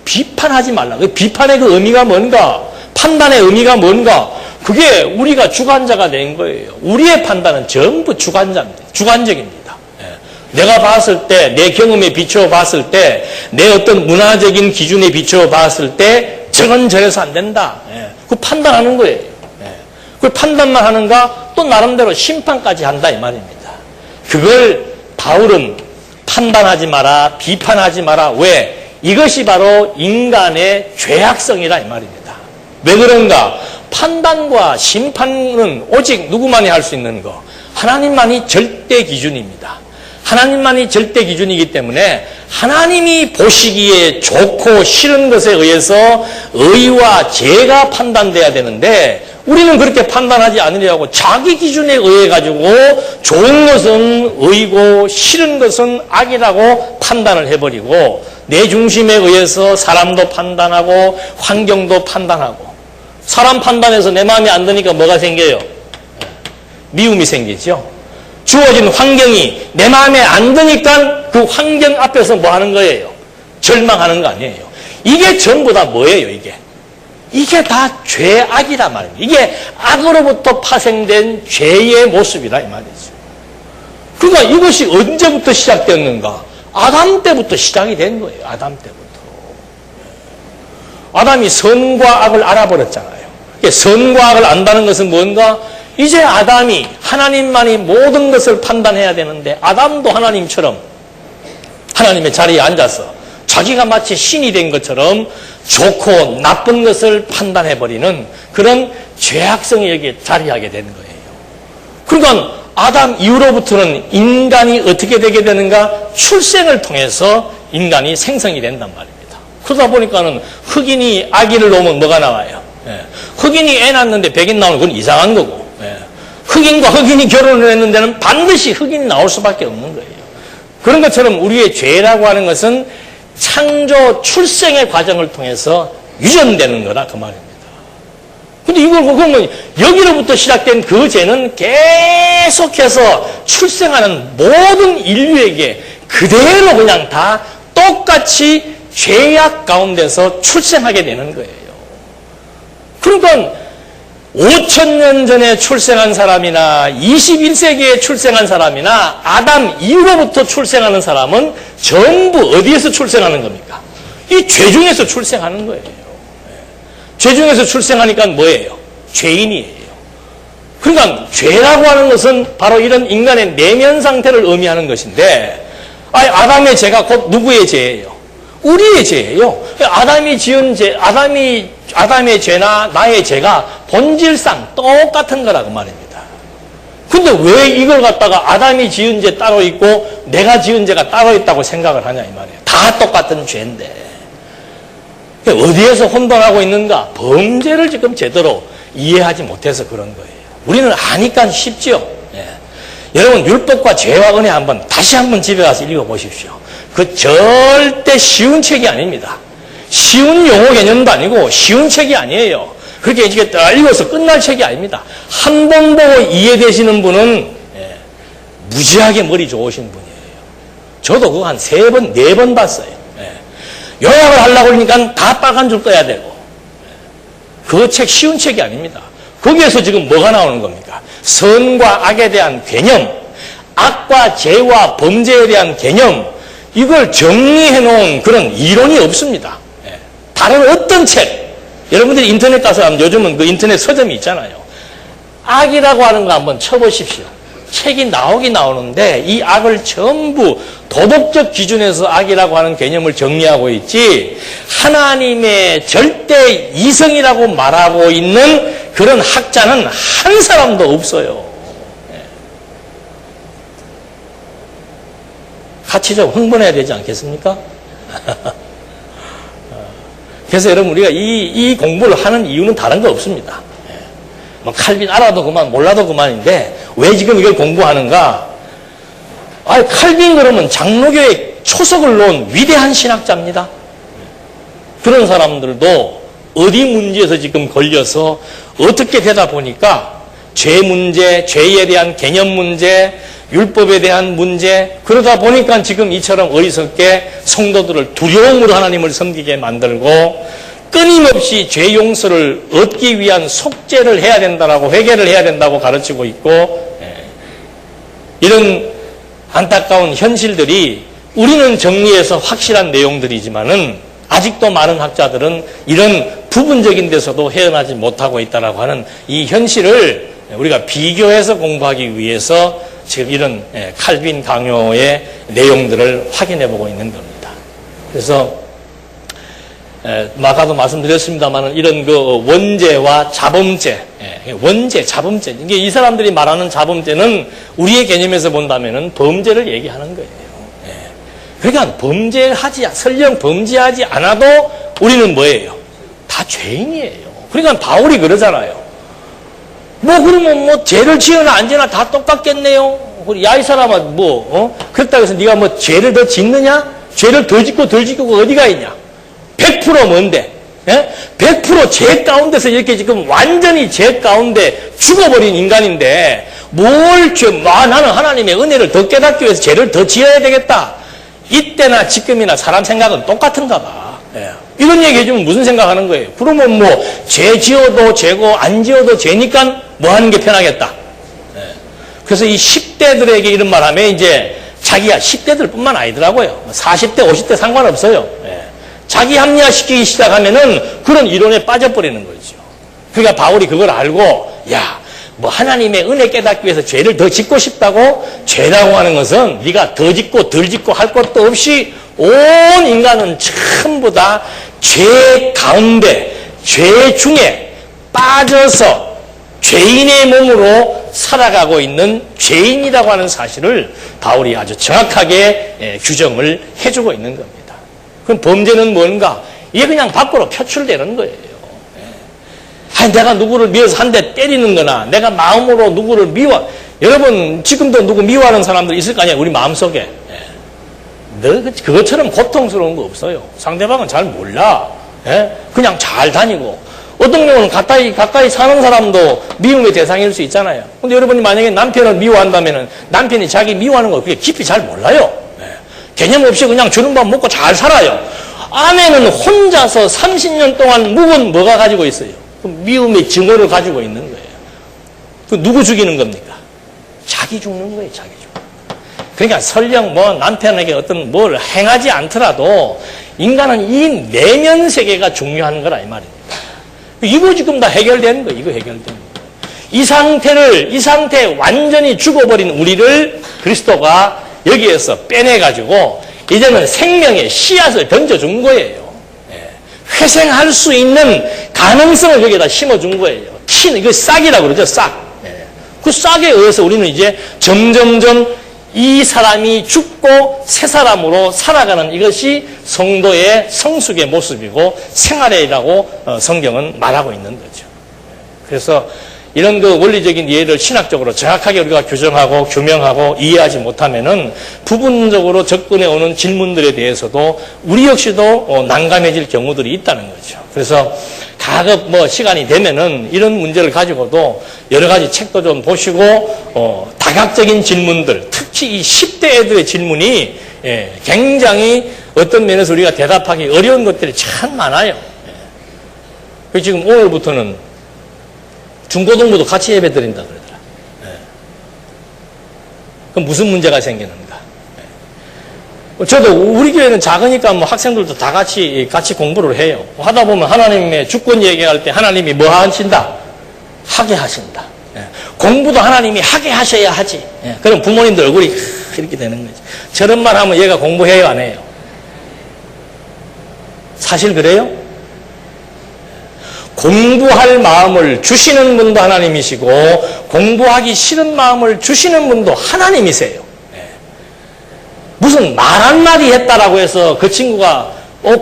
비판하지 말라. 그 비판의 그 의미가 뭔가? 판단의 의미가 뭔가? 그게 우리가 주관자가 된 거예요. 우리의 판단은 전부 주관자입니다. 주관적입니다. 내가 봤을 때, 내 경험에 비추어 봤을 때, 내 어떤 문화적인 기준에 비추어 봤을 때 저건 저래서 안 된다. 그 판단하는 거예요. 그 판단만 하는가? 또 나름대로 심판까지 한다 이 말입니다. 그걸 바울은 판단하지 마라, 비판하지 마라. 왜? 이것이 바로 인간의 죄악성이다 이 말입니다. 왜 그런가? 판단과 심판은 오직 누구만이 할 수 있는 거? 하나님만이 절대 기준입니다. 하나님만이 절대 기준이기 때문에 하나님이 보시기에 좋고 싫은 것에 의해서 의와 죄가 판단돼야 되는데, 우리는 그렇게 판단하지 않으려고 자기 기준에 의해 가지고 좋은 것은 의고 싫은 것은 악이라고 판단을 해버리고, 내 중심에 의해서 사람도 판단하고 환경도 판단하고, 사람 판단해서 내 마음에 안 드니까 뭐가 생겨요? 미움이 생기죠. 주어진 환경이 내 마음에 안 드니까 그 환경 앞에서 뭐 하는 거예요? 절망하는 거 아니에요. 이게 전부 다 뭐예요, 이게? 이게 다 죄악이란 말입니다. 이게 악으로부터 파생된 죄의 모습이라 이 말이죠. 그러니까 이것이 언제부터 시작되었는가? 아담 때부터 시작이 된 거예요. 아담 때부터. 아담이 선과 악을 알아버렸잖아요. 선과 악을 안다는 것은 뭔가? 이제 아담이 하나님만이 모든 것을 판단해야 되는데 아담도 하나님처럼 하나님의 자리에 앉아서 자기가 마치 신이 된 것처럼 좋고 나쁜 것을 판단해버리는 그런 죄악성이 여기에 자리하게 되는 거예요. 그러니까 아담 이후로부터는 인간이 어떻게 되게 되는가? 출생을 통해서 인간이 생성이 된단 말입니다. 그러다 보니까는 흑인이 아기를 놓으면 뭐가 나와요? 흑인이 애 낳는데 백인 나오는 건 이상한 거고, 흑인과 흑인이 결혼을 했는 데는 반드시 흑인이 나올 수밖에 없는 거예요. 그런 것처럼 우리의 죄라고 하는 것은 창조 출생의 과정을 통해서 유전되는 거라 그 말입니다. 근데 이걸 그러면 여기로부터 시작된 그 죄는 계속해서 출생하는 모든 인류에게 그대로 그냥 다 똑같이 죄악 가운데서 출생하게 되는 거예요. 그러니까 5,000년 전에 출생한 사람이나 21세기에 출생한 사람이나 아담 이후로부터 출생하는 사람은 전부 어디에서 출생하는 겁니까? 이 죄 중에서 출생하는 거예요. 죄 중에서 출생하니까 뭐예요? 죄인이에요. 그러니까 죄라고 하는 것은 바로 이런 인간의 내면 상태를 의미하는 것인데 아담의 죄가 곧 누구의 죄예요? 우리의 죄예요. 아담이 지은 죄, 아담의 죄나 나의 죄가 본질상 똑같은 거라고 말입니다. 근데 왜 이걸 갖다가 아담이 지은 죄 따로 있고 내가 지은 죄가 따로 있다고 생각을 하냐 이 말이에요. 다 똑같은 죄인데. 어디에서 혼돈하고 있는가? 범죄를 지금 제대로 이해하지 못해서 그런 거예요. 우리는 아니까 쉽죠. 여러분 율법과 죄와 은혜 다시 한번 집에 가서 읽어보십시오. 그 절대 쉬운 책이 아닙니다. 쉬운 용어 개념도 아니고 쉬운 책이 아니에요. 그렇게 이렇게 읽어서 끝날 책이 아닙니다. 한 번 보고 이해되시는 분은 무지하게 머리 좋으신 분이에요. 저도 그거 한 3번, 4번 봤어요. 요약을 하려고 그러니까 다 빨간 줄 떠야 되고. 그 책 쉬운 책이 아닙니다. 거기에서 지금 뭐가 나오는 겁니까? 선과 악에 대한 개념, 악과 죄와 범죄에 대한 개념, 이걸 정리해 놓은 그런 이론이 없습니다. 다른 어떤 책, 여러분들이 인터넷 가서 하면 요즘은 그 인터넷 서점이 있잖아요. 악이라고 하는 거 한번 쳐보십시오. 책이 나오긴 나오는데 이 악을 전부 도덕적 기준에서 악이라고 하는 개념을 정리하고 있지 하나님의 절대 이성이라고 말하고 있는 그런 학자는 한 사람도 없어요. 같이 좀 흥분해야 되지 않겠습니까? 그래서 여러분 우리가 이 공부를 하는 이유는 다른 거 없습니다. 뭐 칼빈 알아도 그만 몰라도 그만인데 왜 지금 이걸 공부하는가? 칼빈 그러면 장로교의 초석을 놓은 위대한 신학자입니다. 그런 사람들도 어디 문제에서 지금 걸려서 어떻게 되다 보니까 죄 문제, 죄에 대한 개념 문제, 율법에 대한 문제, 그러다 보니까 지금 이처럼 어리석게 성도들을 두려움으로 하나님을 섬기게 만들고 끊임없이 죄 용서를 얻기 위한 속죄를 해야 된다라고 회개를 해야 된다고 가르치고 있고 이런 안타까운 현실들이 우리는 정리해서 확실한 내용들이지만은 아직도 많은 학자들은 이런 부분적인 데서도 헤어나지 못하고 있다라고 하는 이 현실을 우리가 비교해서 공부하기 위해서 지금 이런 칼빈 강요의 내용들을 확인해 보고 있는 겁니다. 그래서 아까도 말씀드렸습니다만 이런 그 원죄와 자범죄, 원죄, 자범죄, 이게 이 사람들이 말하는 자범죄는 우리의 개념에서 본다면은 범죄를 얘기하는 거예요. 그러니까 설령 범죄하지 않아도 우리는 뭐예요? 다 죄인이에요. 그러니까 바울이 그러잖아요. 그러면 죄를 지으나 안 지으나 다 똑같겠네요. 야, 이 사람아, 그렇다고 해서 네가 죄를 더 짓느냐? 죄를 더 짓고 덜 짓고가 어디가 있냐? 100% 뭔데? 100% 죄 가운데서 이렇게 지금 완전히 죄 가운데 죽어버린 인간인데 나는 하나님의 은혜를 더 깨닫기 위해서 죄를 더 지어야 되겠다. 이때나 지금이나 사람 생각은 똑같은가 봐. 이런 얘기 해주면 무슨 생각하는 거예요? 그러면 뭐 죄 지어도 죄고 안 지어도 죄니까 뭐 하는 게 편하겠다. 그래서 이 10대들에게 이런 말 하면 이제 자기가 10대들 뿐만 아니더라고요. 40대, 50대 상관없어요. 자기 합리화시키기 시작하면은 그런 이론에 빠져버리는 거죠. 그러니까 바울이 그걸 알고, 야, 뭐 하나님의 은혜 깨닫기 위해서 죄를 더 짓고 싶다고? 죄라고 하는 것은 네가 더 짓고 덜 짓고 할 것도 없이 온 인간은 전부 다 죄 가운데, 죄 중에 빠져서 죄인의 몸으로 살아가고 있는 죄인이라고 하는 사실을 바울이 아주 정확하게 규정을 해주고 있는 겁니다. 그럼 범죄는 뭔가? 이게 그냥 밖으로 표출되는 거예요. 아니, 내가 누구를 미워서 한 대 때리는 거나 내가 마음으로 누구를 미워, 여러분 지금도 누구 미워하는 사람들 있을 거 아니에요, 우리 마음속에. 그것처럼 고통스러운 거 없어요. 상대방은 잘 몰라. 그냥 잘 다니고. 어떤 경우는 가까이 사는 사람도 미움의 대상일 수 있잖아요. 근데 여러분이 만약에 남편을 미워한다면 남편이 자기 미워하는 걸 그게 깊이 잘 몰라요. 개념 없이 그냥 주는 밥 먹고 잘 살아요. 아내는 혼자서 30년 동안 묵은 뭐가 가지고 있어요? 그 미움의 증오를 가지고 있는 거예요. 그 누구 죽이는 겁니까? 자기 죽는 거예요, 자기 죽는 거예요. 그러니까 설령 뭐 남편에게 어떤 뭘 행하지 않더라도 인간은 이 내면 세계가 중요한 거라 이 말입니다. 이거 지금 다 해결되는 거예요. 이거 해결되는 거예요. 이 상태에 완전히 죽어버린 우리를 그리스도가 여기에서 빼내가지고 이제는 생명의 씨앗을 던져준 거예요. 회생할 수 있는 가능성을 여기에다 심어준 거예요. 이거 싹이라고 그러죠, 싹. 그 싹에 의해서 우리는 이제 점점점 이 사람이 죽고 새 사람으로 살아가는 이것이 성도의 성숙의 모습이고 생활이라고 성경은 말하고 있는 거죠. 그래서 이런 그 원리적인 이해를 신학적으로 정확하게 우리가 규정하고 규명하고 이해하지 못하면은 부분적으로 접근해 오는 질문들에 대해서도 우리 역시도 난감해질 경우들이 있다는 거죠. 그래서 가급 뭐 시간이 되면은 이런 문제를 가지고도 여러 가지 책도 좀 보시고 다각적인 질문들, 특히 이 10대 애들의 질문이 굉장히 어떤 면에서 우리가 대답하기 어려운 것들이 참 많아요. 지금 오늘부터는 중고등부도 같이 예배 드린다 그러더라. 그럼 무슨 문제가 생기는가? 저도 우리 교회는 작으니까 뭐 학생들도 다 같이 공부를 해요. 하다 보면 하나님의 주권 얘기할 때 하나님이 뭐 하신다? 하게 하신다. 공부도 하나님이 하게 하셔야 하지. 그럼 부모님들 얼굴이 이렇게 되는 거지. 저런 말 하면 얘가 공부해요, 안 해요? 사실 그래요? 공부할 마음을 주시는 분도 하나님이시고 공부하기 싫은 마음을 주시는 분도 하나님이세요. 무슨 말 한마디 했다라고 해서 그 친구가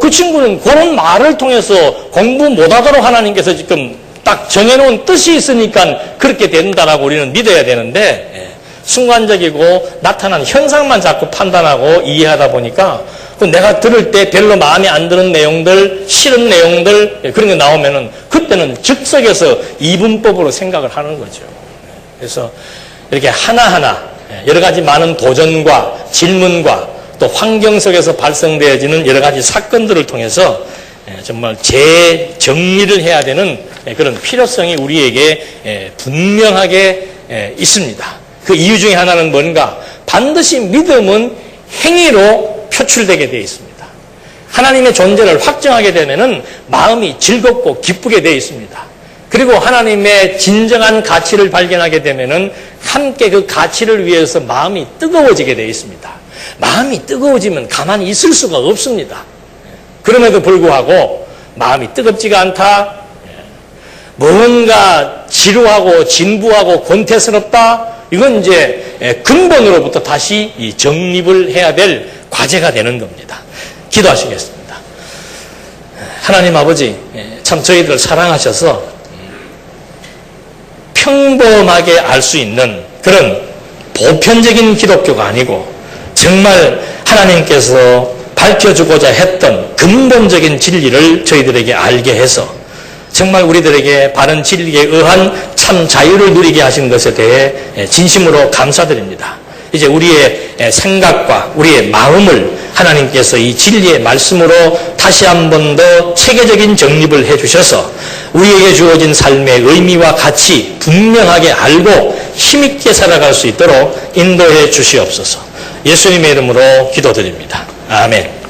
그 친구는 그런 말을 통해서 공부 못하도록 하나님께서 지금 딱 정해놓은 뜻이 있으니까 그렇게 된다라고 우리는 믿어야 되는데 순간적이고 나타난 현상만 자꾸 판단하고 이해하다 보니까 내가 들을 때 별로 마음에 안 드는 내용들, 싫은 내용들 그런 게 나오면은 그때는 즉석에서 이분법으로 생각을 하는 거죠. 그래서 이렇게 하나하나 여러 가지 많은 도전과 질문과 또 환경 속에서 발생되어지는 여러 가지 사건들을 통해서 정말 재정리를 해야 되는 그런 필요성이 우리에게 분명하게 있습니다. 그 이유 중에 하나는 뭔가? 반드시 믿음은 행위로 표출되게 되어 있습니다. 하나님의 존재를 확정하게 되면은 마음이 즐겁고 기쁘게 되어 있습니다. 그리고 하나님의 진정한 가치를 발견하게 되면은 함께 그 가치를 위해서 마음이 뜨거워지게 되어 있습니다. 마음이 뜨거워지면 가만히 있을 수가 없습니다. 그럼에도 불구하고 마음이 뜨겁지가 않다. 뭔가 지루하고 진부하고 권태스럽다. 이건 이제 근본으로부터 다시 정립을 해야 될 과제가 되는 겁니다. 기도하시겠습니다. 하나님 아버지, 참 저희들을 사랑하셔서 평범하게 알 수 있는 그런 보편적인 기독교가 아니고 정말 하나님께서 밝혀주고자 했던 근본적인 진리를 저희들에게 알게 해서 정말 우리들에게 바른 진리에 의한 참 자유를 누리게 하신 것에 대해 진심으로 감사드립니다. 이제 우리의 생각과 우리의 마음을 하나님께서 이 진리의 말씀으로 다시 한 번 더 체계적인 정립을 해주셔서 우리에게 주어진 삶의 의미와 가치 분명하게 알고 힘있게 살아갈 수 있도록 인도해 주시옵소서. 예수님의 이름으로 기도드립니다. 아멘.